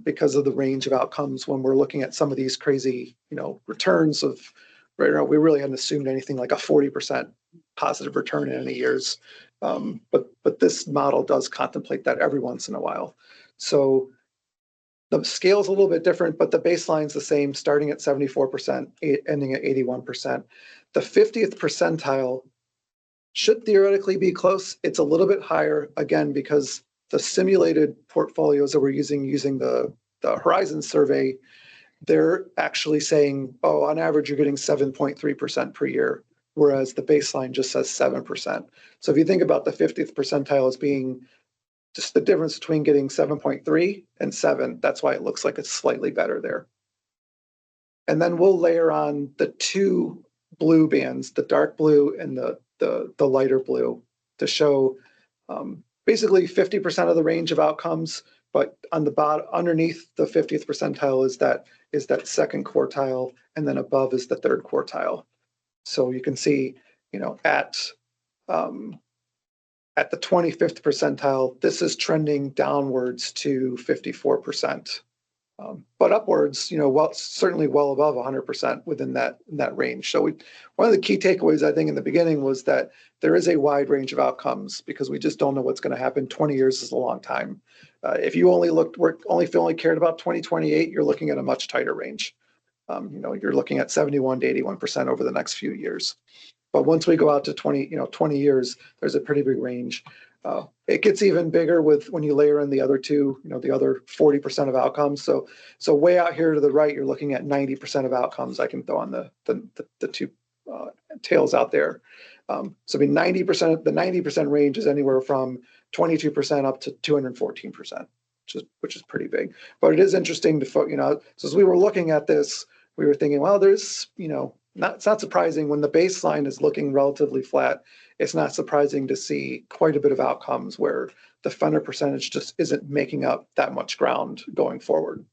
because of the range of outcomes when we're looking at some of these crazy, returns of, right now, we really hadn't assumed anything like a 40% positive return in any years. But this model does contemplate that every once in a while. So the scale is a little bit different, but the baseline's the same, starting at 74%, ending at 81%. The 50th percentile should theoretically be close. It's a little bit higher, again, because the simulated portfolios that we're using the Horizon survey, they're actually saying, oh, on average, you're getting 7.3% per year, whereas the baseline just says 7%. So if you think about the 50th percentile as being just the difference between getting 7.3 and 7, that's why it looks like it's slightly better there. And then we'll layer on the 2 blue bands, the dark blue and the lighter blue, to show basically 50% of the range of outcomes, but on the bottom, underneath the 50th percentile is that second quartile, and then above is the third quartile. So you can see, at the 25th percentile, this is trending downwards to 54%. But upwards, certainly well above 100% within that range. So one of the key takeaways, I think, in the beginning was that there is a wide range of outcomes because we just don't know what's going to happen. 20 years is a long time. If you if you only cared about 2028, you're looking at a much tighter range. You're looking at 71 to 81% over the next few years. But once we go out to 20 years, there's a pretty big range. It gets even bigger when you layer in the other two, the other 40% of outcomes. So way out here to the right, you're looking at 90% of outcomes. I can throw on the two tails out there. So 90%, the 90% range is anywhere from 22% up to 214%, which is pretty big. But it is interesting to, so as we were looking at this, we were thinking, well, there's, it's not surprising when the baseline is looking relatively flat. It's not surprising to see quite a bit of outcomes where the funded percentage just isn't making up that much ground going forward.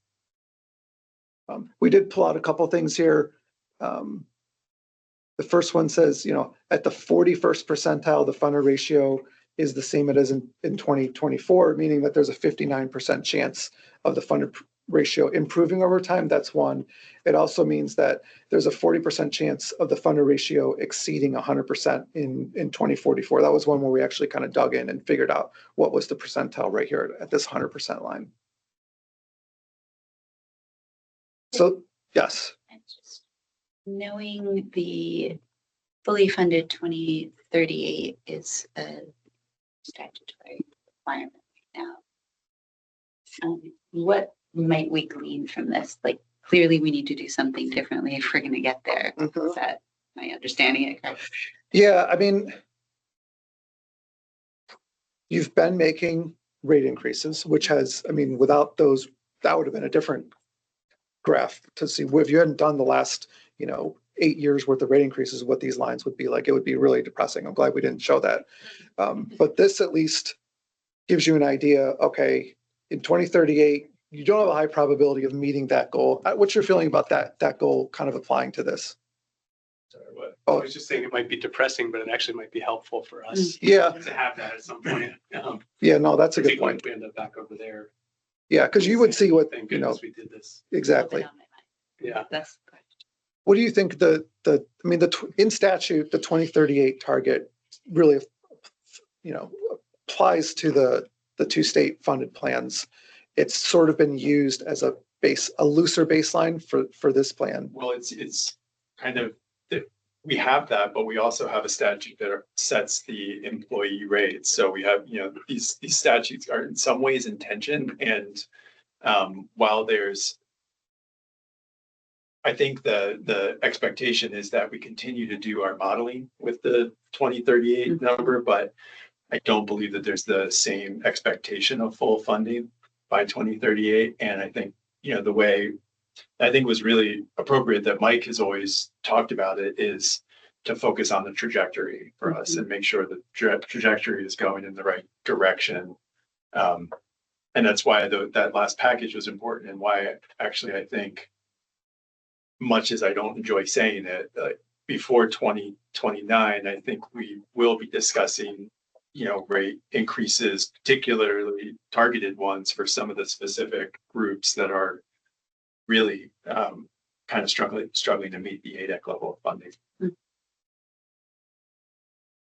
We did pull out a couple things here. The first one says, at the 41st percentile, the funded ratio is the same it is in 2024, meaning that there's a 59% chance of the funded ratio improving over time. That's one. It also means that there's a 40% chance of the funded ratio exceeding 100% in 2044. That was one where we actually kind of dug in and figured out what was the percentile right here at this 100% line. So, yes. Just knowing the fully funded 2038 is a statutory requirement right now. What might we glean from this? Like, clearly we need to do something differently if we're going to get there. Mm-hmm. Is that my understanding it correct? Yeah, I mean, you've been making rate increases, which has, without those, that would have been a different graph to see. If you hadn't done the last, 8 years worth of rate increases, what these lines would be like. It would be really depressing. I'm glad we didn't show that. But this at least gives you an idea, okay, in 2038, you don't have a high probability of meeting that goal. What's your feeling about that goal kind of applying to this? Sorry, what? I was just saying it might be depressing, but it actually might be helpful for us Yeah. to have that at some point. Yeah, no, that's a good particularly point. if we end up back over there. Yeah, because you would see what, Thank you know, goodness we did this. exactly. Yeah. That's correct. What do you think in statute, the 2038 target really, you know, applies to the two state funded plans? It's sort of been used as a looser baseline for this plan. Well, it's kind of, we have that, but we also have a statute that sets the employee rates. So we have, you know, these statutes are in some ways in tension. And while I think the expectation is that we continue to do our modeling with the 2038 number, but I don't believe that there's the same expectation of full funding by 2038. And I think, you know, the way I think was really appropriate that Mike has always talked about it is to focus on the trajectory for us and make sure the trajectory is going in the right direction. And that's why that last package was important, and why actually I think, much as I don't enjoy saying it, before 2029, I think we will be discussing, you know, rate increases, particularly targeted ones for some of the specific groups that are really kind of struggling to meet the ADEC level of funding.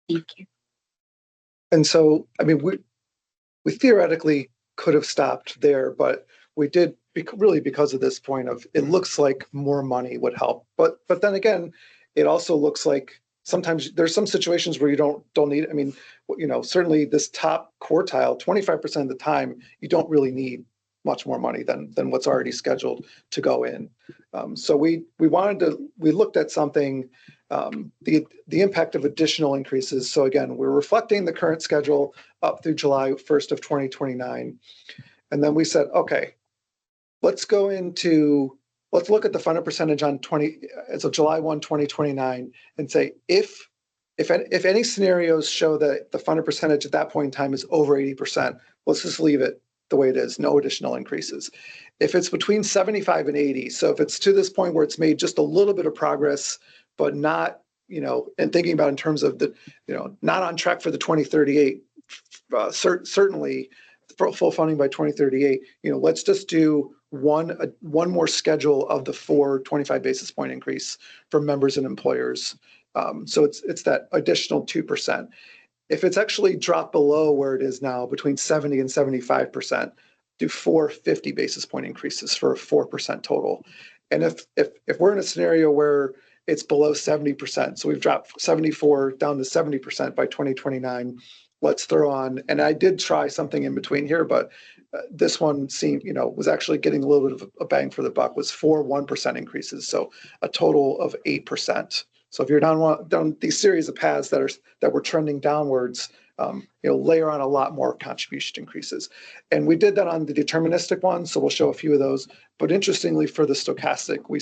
Thank you. And so, I mean, we theoretically could have stopped there, but we did really because of this point of it looks like more money would help. But then again, it also looks like sometimes there's some situations where you don't need, I mean, you know, certainly this top quartile, 25% of the time, you don't really need much more money than what's already scheduled to go in. So we looked at something, the impact of additional increases. So again, we're reflecting the current schedule up through July 1st of 2029. And then we said, okay, let's look at the funded percentage on July 1, 2029 and say, if any scenarios show that the funded percentage at that point in time is over 80%, let's just leave it the way it is, no additional increases. If it's between 75 and 80, so if it's to this point where it's made just a little bit of progress, but not, you know, and thinking about in terms of the, you know, not on track for the 2038, certainly full funding by 2038, you know, let's just do one more schedule of the 25 basis point increase for members and employers. So it's that additional 2%. If it's actually dropped below where it is now, between 70 and 75%, do 50 basis point increases for a 4% total. And if we're in a scenario where it's below 70%, so we've dropped 74 down to 70% by 2029, let's throw on, and I did try something in between here, but this one seemed, you know, was actually getting a little bit of a bang for the buck, was 4 1% increases, so a total of 8%. So if you're down these series of paths that were trending downwards, you know, layer on a lot more contribution increases. And we did that on the deterministic one, so we'll show a few of those. But interestingly, for the stochastic, we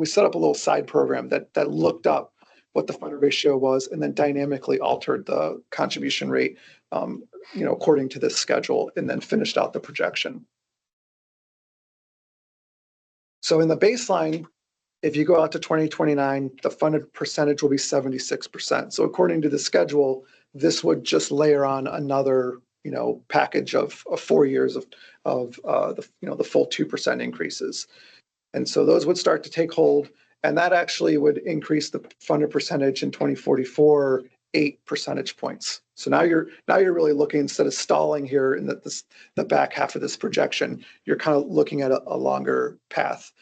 set up a little side program that looked up what the funded ratio was and then dynamically altered the contribution rate, you know, according to this schedule, and then finished out the projection. So in the baseline, if you go out to 2029, the funded percentage will be 76%. So according to the schedule, this would just layer on another, you know, package of 4 years of the, you know, the full 2% increases. And so those would start to take hold, and that actually would increase the funded percentage in 2044 8 percentage points. So now you're really looking, instead of stalling here in the back half of this projection, you're kind of looking at a longer path.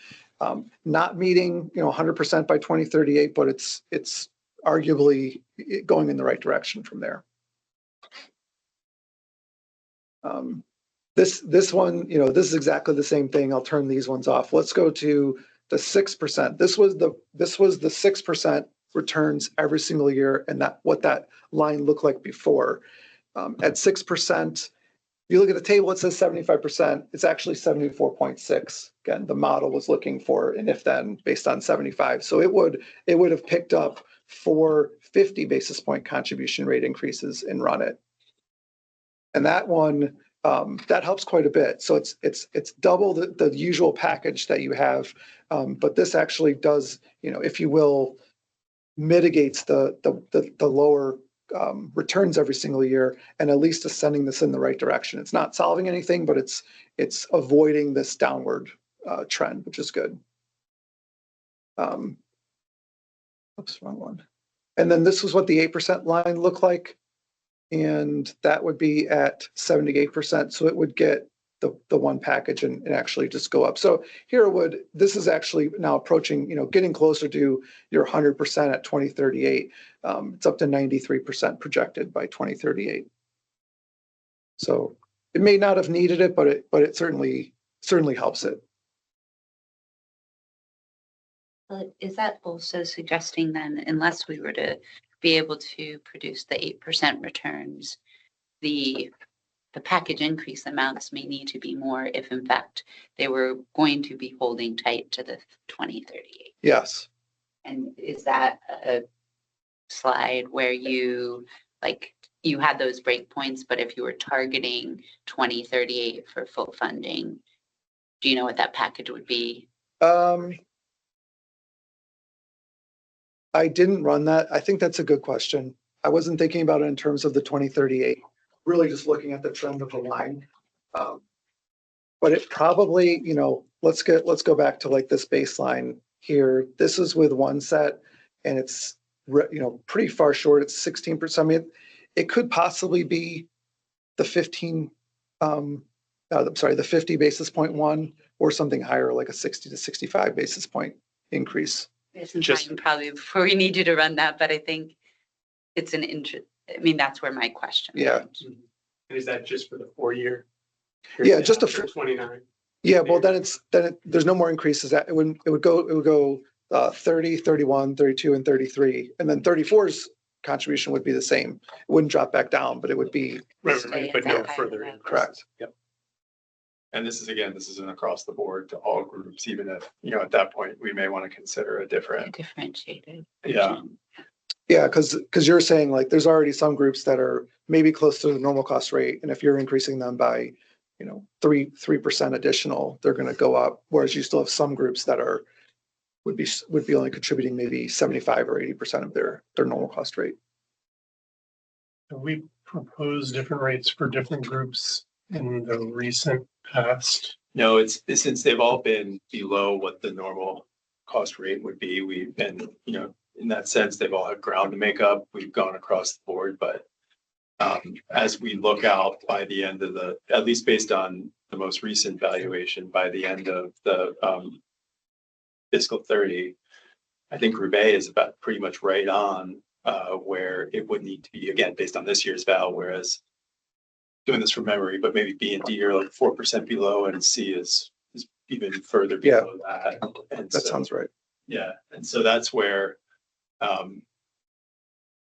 Not meeting, you know, 100% by 2038, but it's arguably going in the right direction from there. This one, you know, this is exactly the same thing. I'll turn these ones off. Let's go to the 6%. This was the 6% returns every single year, and what that line looked like before. At 6%, you look at the table, it says 75%. It's actually 74.6. Again, the model was looking for an if then based on 75. So it would have picked up 450 basis point contribution rate increases and run it. And that one, that helps quite a bit. So it's double the usual package that you have. But this actually does, if you will, mitigates the lower returns every single year, and at least is sending this in the right direction. It's not solving anything, but it's avoiding this downward trend, which is good. Oops, wrong one. And then this was what the 8% line looked like, and that would be at 78%. So it would get the one package and actually just go up. So here this is actually now approaching, getting closer to your 100% at 2038. It's up to 93% projected by 2038. So it may not have needed it, but it certainly helps it. Well, is that also suggesting then, unless we were to be able to produce the 8% returns, the package increase amounts may need to be more if in fact they were going to be holding tight to the 2038. Yes. And is that a slide where you had those breakpoints, but if you were targeting 2038 for full funding, do you know what that package would be? I didn't run that. I think that's a good question. I wasn't thinking about it in terms of the 2038, really just looking at the trend of the line. But it probably, let's go back to like this baseline here. This is with one set and it's, pretty far short. It's 16%. I mean, it could possibly be the 50 basis point one or something higher, like a 60 to 65 basis point increase. There's some time probably before we need you to run that, but I think it's an interest. I mean, that's where my question. Yeah. And is that just for the 4-year? Yeah, just for 29. Yeah, well, there's no more increases. It would go 30, 31, 32, and 33, and then 34's contribution would be the same. It wouldn't drop back down, but it would be Right, but no further increase. correct. Yep. And this isn't across the board to all groups, even if, at that point, we may want to consider a different. Differentiated. Yeah. Yeah, because you're saying like there's already some groups that are maybe close to the normal cost rate, and if you're increasing them by 3% additional, they're going to go up. Whereas you still have some groups that would be only contributing maybe 75 or 80% of their normal cost rate. We propose different rates for different groups in the recent past. No, it's since they've all been below what the normal cost rate would be. We've been, in that sense, they've all had ground to make up. We've gone across the board, but as we look out by the end of at least based on the most recent valuation, by the end of the fiscal 30, I think Group A is about pretty much right on where it would need to be, again, based on this year's val, whereas doing this from memory, but maybe B and D are like 4% below and C is even further below that. And that sounds right. Yeah. And so that's where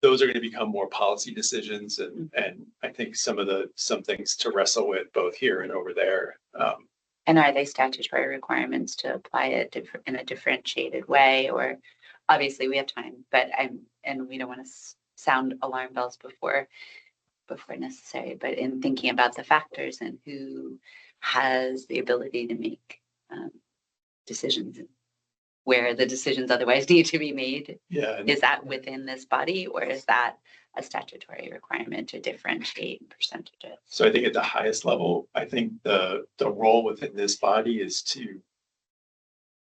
those are going to become more policy decisions and I think some things to wrestle with both here and over there. And are they statutory requirements to apply it in a differentiated way? Or obviously we have time, but and we don't want to sound alarm bells before necessary, but in thinking about the factors and who has the ability to make decisions where the decisions otherwise need to be made. Yeah. Is that within this body or is that a statutory requirement to differentiate percentages? So I think at the highest level, I think the role within this body is to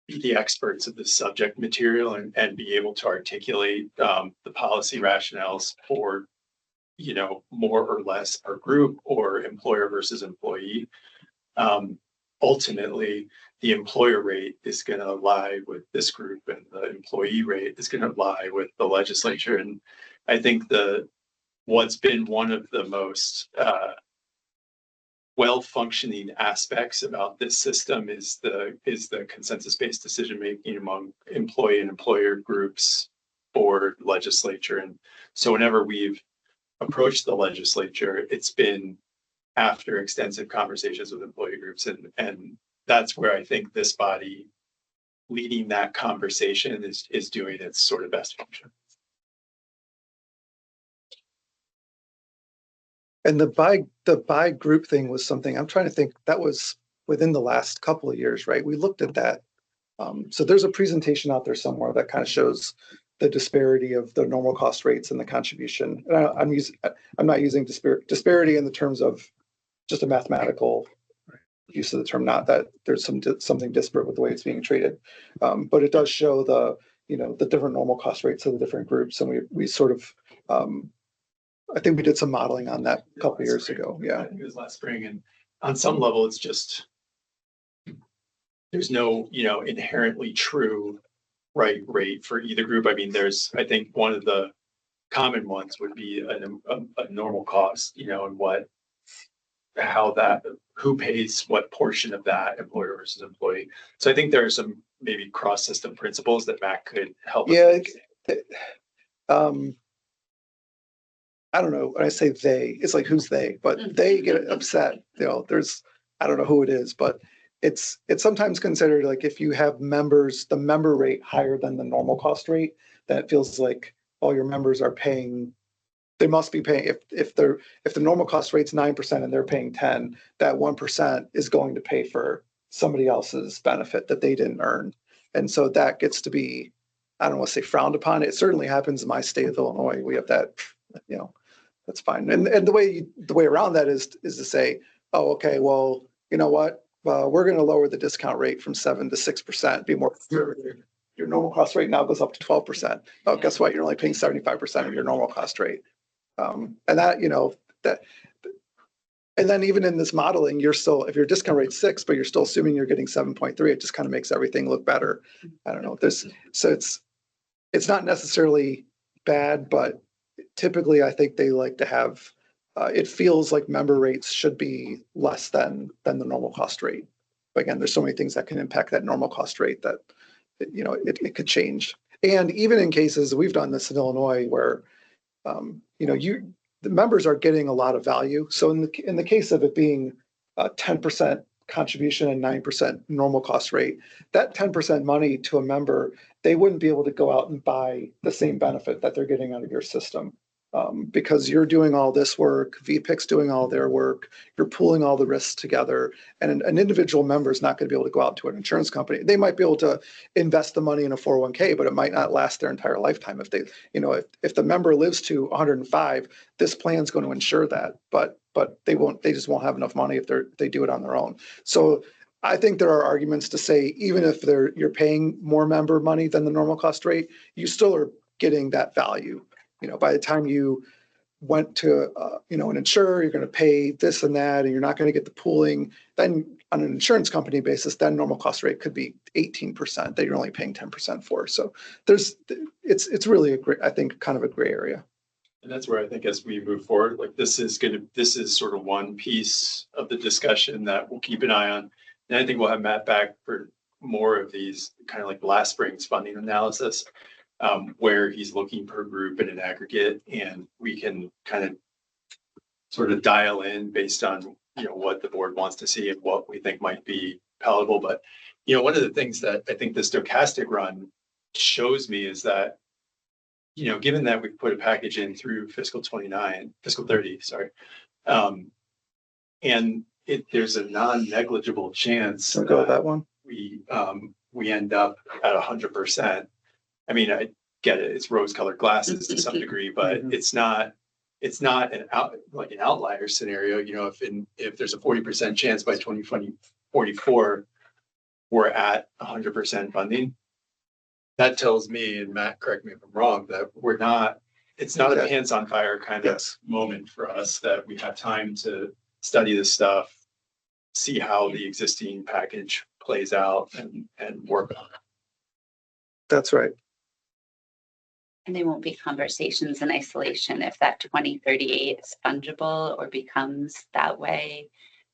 be the experts of the subject material and be able to articulate the policy rationales for more or less per group or employer versus employee. Ultimately, the employer rate is going to lie with this group and the employee rate is going to lie with the legislature. And I think what's been one of the most well-functioning aspects about this system is the consensus-based decision-making among employee and employer groups, board, legislature. And so whenever we've approached the legislature, it's been after extensive conversations with employee groups. And that's where I think this body leading that conversation is doing its sort of best function. And the by group thing was something, I'm trying to think, that was within the last couple of years, right? We looked at that. So there's a presentation out there somewhere that kind of shows the disparity of the normal cost rates and the contribution. And I'm not using disparity in the terms of just a mathematical use of the term, not that there's something disparate with the way it's being treated. But it does show the different normal cost rates of the different groups. And we sort of, I think we did some modeling on that a couple of years ago. Yeah. I think it was last spring. And on some level, it's just, there's no, inherently true right rate for either group. I mean, I think one of the common ones would be a normal cost, and who pays what portion of that, employer versus employee. So I think there are some maybe cross-system principles that Matt could help us. Yeah. I don't know. When I say they, it's like, who's they? But they get upset. I don't know who it is, but it's sometimes considered like if you have members, the member rate higher than the normal cost rate, then it feels like all your members are paying. They must be paying if the normal cost rate's 9% and they're paying 10, that 1% is going to pay for somebody else's benefit that they didn't earn. And so that gets to be, I don't want to say frowned upon. It certainly happens in my state of Illinois. We have that, that's fine. And the way around that is to say, oh, okay, well, you know what? We're going to lower the discount rate from 7 to 6%, be more conservative. Your normal cost rate now goes up to 12%. Oh, guess what? You're only paying 75% of your normal cost rate. And and then even in this modeling, you're still, if your discount rate's 6, but you're still assuming you're getting 7.3, it just kind of makes everything look better. I don't know. So it's not necessarily bad, but typically I think they like to have, it feels like member rates should be less than the normal cost rate. But again, there's so many things that can impact that normal cost rate that, it could change. And even in cases, we've done this in Illinois where, the members are getting a lot of value. So in the case of it being a 10% contribution and 9% normal cost rate, that 10% money to a member, they wouldn't be able to go out and buy the same benefit that they're getting out of your system. Because you're doing all this work, VPIC's doing all their work, you're pooling all the risks together, and an individual member is not going to be able to go out to an insurance company. They might be able to invest the money in a 401k, but it might not last their entire lifetime. If they, if the member lives to 105, this plan's going to insure that, but they just won't have enough money if they do it on their own. So I think there are arguments to say, even if you're paying more member money than the normal cost rate, you still are getting that value. By the time you went to, an insurer, you're going to pay this and that, and you're not going to get the pooling. Then on an insurance company basis, that normal cost rate could be 18% that you're only paying 10% for. So it's really I think kind of a gray area. And that's where I think as we move forward, like this is sort of one piece of the discussion that we'll keep an eye on. And I think we'll have Matt back for more of these kind of like last spring's funding analysis. Where he's looking per group in an aggregate, and we can kind of sort of dial in based on, what the board wants to see and what we think might be palatable. But, one of the things that I think the stochastic run shows me is that, given that we've put a package in through fiscal 30, sorry, and there's a non-negligible chance I'll go with that one. We end up at 100%. I mean, I get it. It's rose-colored glasses to some degree, but it's not an outlier scenario. If there's a 40% chance by 2044 we're at 100% funding, that tells me, and Matt, correct me if I'm wrong, that it's not a pants on fire kind of moment for us, that we have time to study this stuff, see how the existing package plays out and work on it. That's right. And they won't be conversations in isolation if that 2038 is fungible or becomes that way.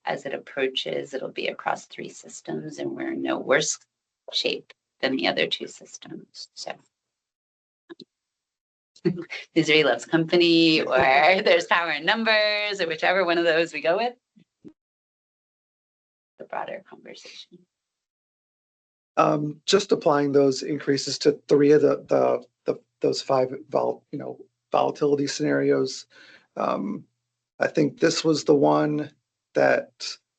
As it approaches, it'll be across 3 systems, and we're in no worse shape than the other 2 systems. So Misery loves company, or there's power in numbers, or whichever one of those we go with. the broader conversation. Just applying those increases to three of those five volatility scenarios. I think this was the one that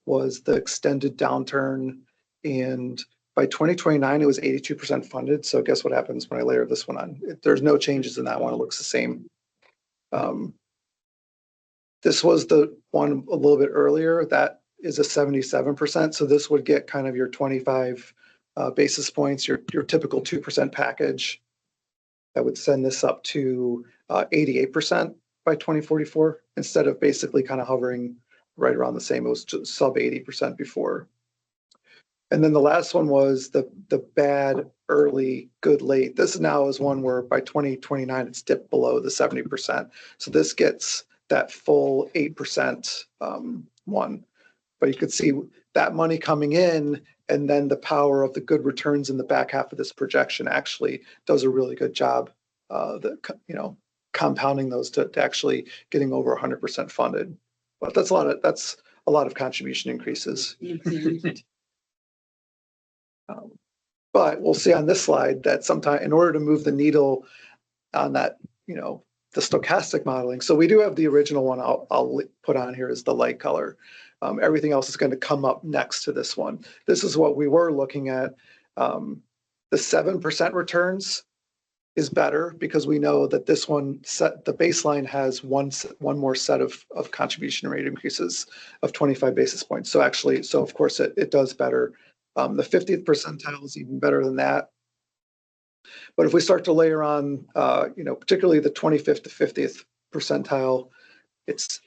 was the extended downturn, and by 2029 it was 82% funded. So guess what happens when I layer this one on? There's no changes in that one. It looks the same. This was the one a little bit earlier. That is a 77%. So this would get kind of your 25 basis points, your typical 2% package. That would send this up to 88% by 2044, instead of basically kind of hovering right around the same. It was just sub 80% before. And then the last one was the bad early, good late. This now is one where by 2029 it's dipped below the 70%. So this gets that full 8% one. But you could see that money coming in, and then the power of the good returns in the back half of this projection actually does a really good job, compounding those to actually getting over 100% funded. But that's a lot of contribution increases. But we'll see on this slide that sometime in order to move the needle on that, the stochastic modeling. So we do have the original one I'll put on here is the light color. Everything else is going to come up next to this one. This is what we were looking at. The 7% returns is better because we know that this one the baseline has one more set of contribution rate increases of 25 basis points. So of course it does better. The 50th percentile is even better than that. But if we start to layer on, particularly the 25th to 50th percentile, it's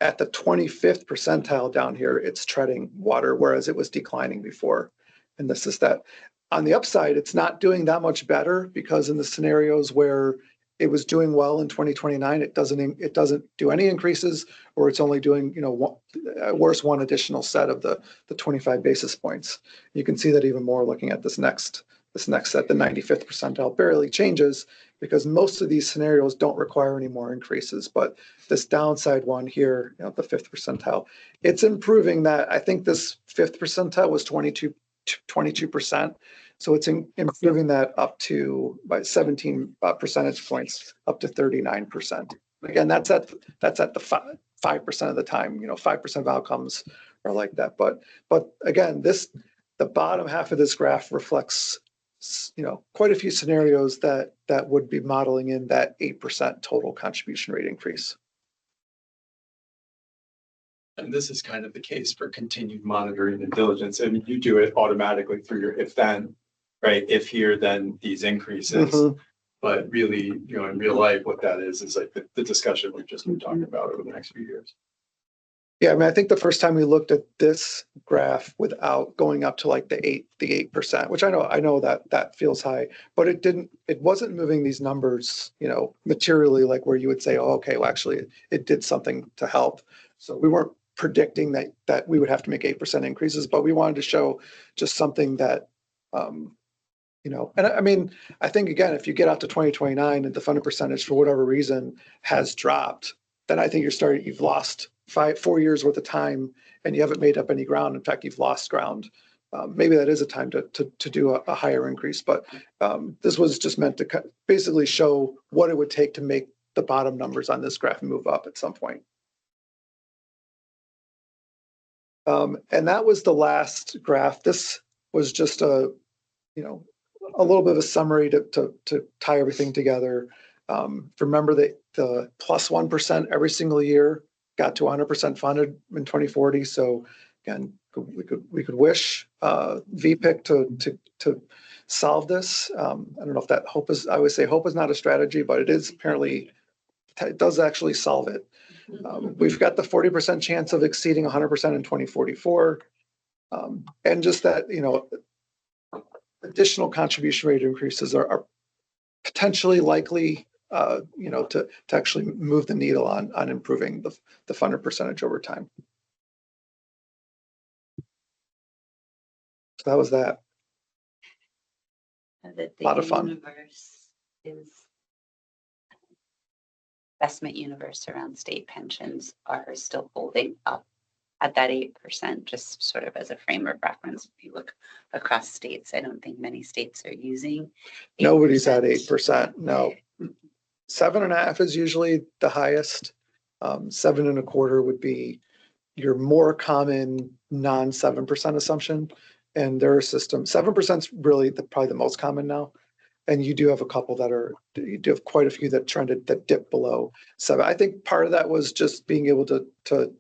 at the 25th percentile down here, it's treading water, whereas it was declining before. And this is that. On the upside, it's not doing that much better because in the scenarios where it was doing well in 2029, it doesn't do any increases, or it's only doing one additional set of the 25 basis points. You can see that even more looking at this next set. The 95th percentile barely changes because most of these scenarios don't require any more increases. But this downside one here, the 5th percentile, it's improving that. I think this 5th percentile was 22%. So it's improving that up to by 17 percentage points up to 39%. Again, that's at the 5% of the time. 5% of outcomes are like that. But again, the bottom half of this graph reflects quite a few scenarios that would be modeling in that 8% total contribution rate increase. And this is kind of the case for continued monitoring and diligence. I mean, you do it automatically through your if then, right? If here, then these increases. Mm-hmm. But really, in real life, what that is like the discussion we've just been talking about over the next few years. Yeah, I mean, I think the first time we looked at this graph without going up to like the 8%, which I know that feels high, but it wasn't moving these numbers, materially, like where you would say, oh, okay, well, actually it did something to help. So we weren't predicting that we would have to make 8% increases, but we wanted to show just something that, and I mean, I think again, if you get out to 2029 and the funded percentage for whatever reason has dropped, then I think you've lost 4 years worth of time and you haven't made up any ground. In fact, you've lost ground. Maybe that is a time to do a higher increase, but this was just meant to basically show what it would take to make the bottom numbers on this graph move up at some point. And that was the last graph. This was just a little bit of a summary to tie everything together. Remember that the plus 1% every single year got to 100% funded in 2040. So again, we could wish VPIC to solve this. I don't know if that hope is. I would say hope is not a strategy, but it is apparently. It does actually solve it. We've got the 40% chance of exceeding 100% in 2044, and just that additional contribution rate increases are potentially likely. To actually move the needle on improving the funded percentage over time. So that was that. The a lot of fun. Universe is investment universe around state pensions are still holding up at that 8%, just sort of as a frame of reference. If you look across states, I don't think many states are using. 8%. Nobody's at 8%. No. 7.5 is usually the highest. 7.25 would be your more common non-7% assumption. And their system, 7% is really probably the most common now. And you do have a couple you do have quite a few that trended, that dip below 7. I think part of that was just being able to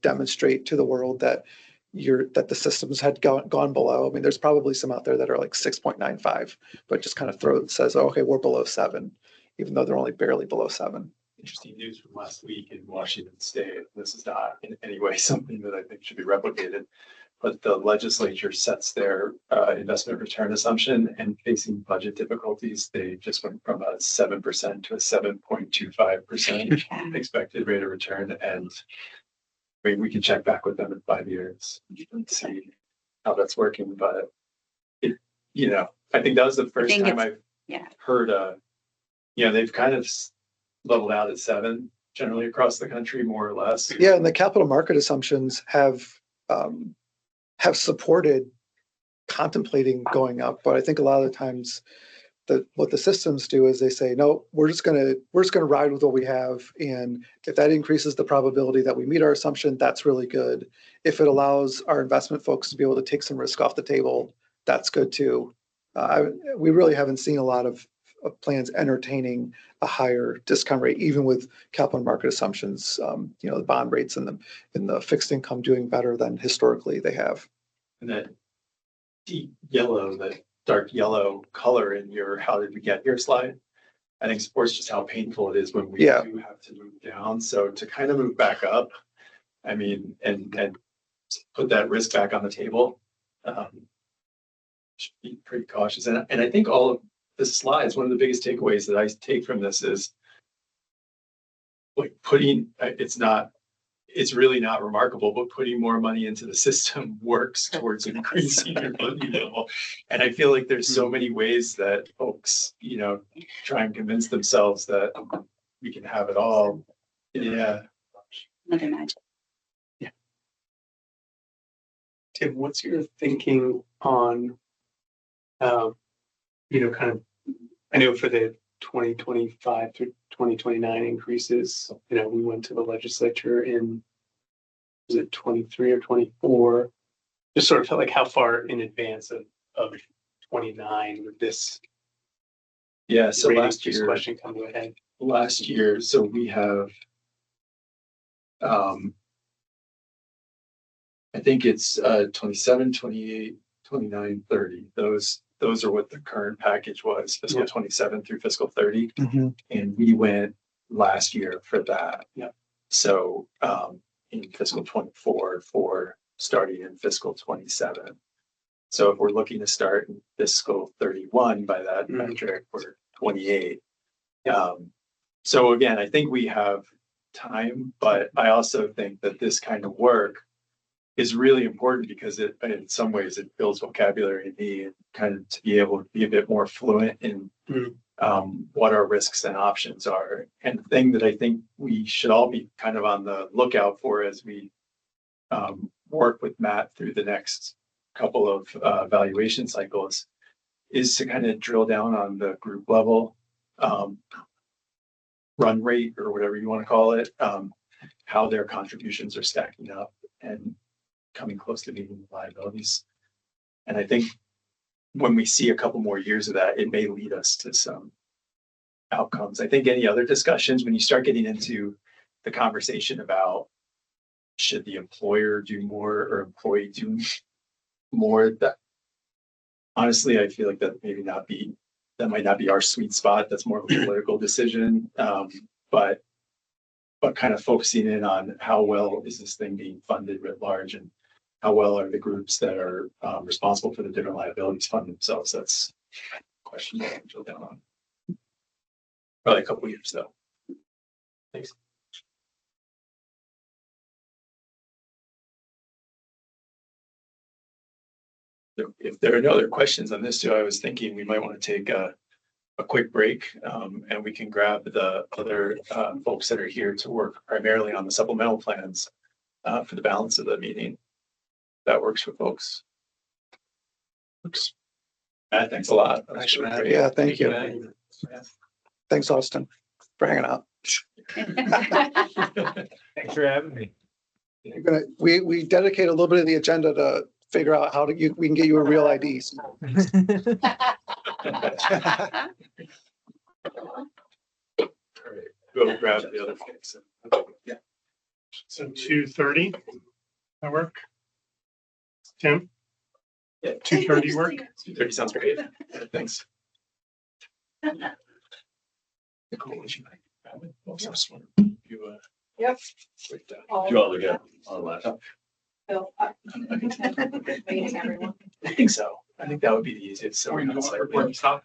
demonstrate to the world that the systems had gone below. I mean, there's probably some out there that are like 6.95, but just kind of says, oh, okay, we're below 7, even though they're only barely below 7. Interesting news from last week in Washington State. This is not in any way something that I think should be replicated, but the legislature sets their investment return assumption, and facing budget difficulties, they just went from a 7% to a 7.25% expected rate of return. And I mean, we can check back with them in 5 years and see how that's working. But I think that was the first time I've heard they've kind of leveled out at 7 generally across the country, more or less. Yeah, and the capital market assumptions have supported contemplating going up, but I think a lot of the times what the systems do is they say, no, we're just gonna ride with what we have, and if that increases the probability that we meet our assumption, that's really good. If it allows our investment folks to be able to take some risk off the table, that's good too. We really haven't seen a lot of plans entertaining a higher discount rate, even with capital market assumptions. The bond rates and the fixed income doing better than historically they have. And that deep yellow, that dark yellow color in your "how did we get here" slide, I think supports just how painful it is when we do have to move down. So to kind of move back up, I mean, and put that risk back on the table, should be pretty cautious. And I think all of the slides, one of the biggest takeaways that I take from this is like it's really not remarkable, but putting more money into the system works towards increasing your funding level. And I feel like there's so many ways that folks, try and convince themselves that we can have it all. Yeah. Another magic. Yeah. Tim, what's your thinking on, kind of, I know for the 2025 through 2029 increases, we went to the legislature in, was it 23 or 24? Just sort of felt like how far in advance of 29 would this so last year question come to a head? Last year, so we have I think it's 27, 28, 29, 30. Those are what the current package was, fiscal 27 through fiscal 30. Mm-hmm. And we went last year for that. Yeah. So in fiscal 24 for starting in fiscal 27. So if we're looking to start in fiscal 31 by that metric, we're 28. So again, I think we have time, but I also think that this kind of work is really important because it, in some ways, it builds vocabulary in me and kind of to be able to be a bit more fluent in what our risks and options are. And the thing that I think we should all be kind of on the lookout for as we work with Matt through the next couple of valuation cycles is to kind of drill down on the group level run rate or whatever you want to call it, how their contributions are stacking up and coming close to meeting the liabilities. And I think when we see a couple more years of that, it may lead us to some outcomes. I think any other discussions, when you start getting into the conversation about should the employer do more or employee do more, that honestly, I feel like that might not be our sweet spot. That's more of a political decision. But kind of focusing in on how well is this thing being funded writ large and how well are the groups that are responsible for the different liabilities fund themselves? That's a question that I can drill down on. Probably a couple of years though. Thanks. If there are no other questions on this too, I was thinking we might want to take a quick break and we can grab the other folks that are here to work primarily on the supplemental plans for the balance of the meeting. That works for folks. Matt, thanks a lot. That was Thanks, really Matt. great. Yeah, thank you. Matt. Thanks, Austin, for hanging out. Thanks for having me. We dedicate a little bit of the agenda to figure out how we can get you a real ID. Go grab the other folks. Yeah. So 2:30, that work? Tim, Yeah. 2:30 work? 2:30 sounds great. Yeah, thanks. Nicole, would you like to grab it? Oh, so smart. You, Yep. wait, Do you want to look at on the laptop? Meeting everyone. I think so. I think that would be the easiest. So we're not like. Stop.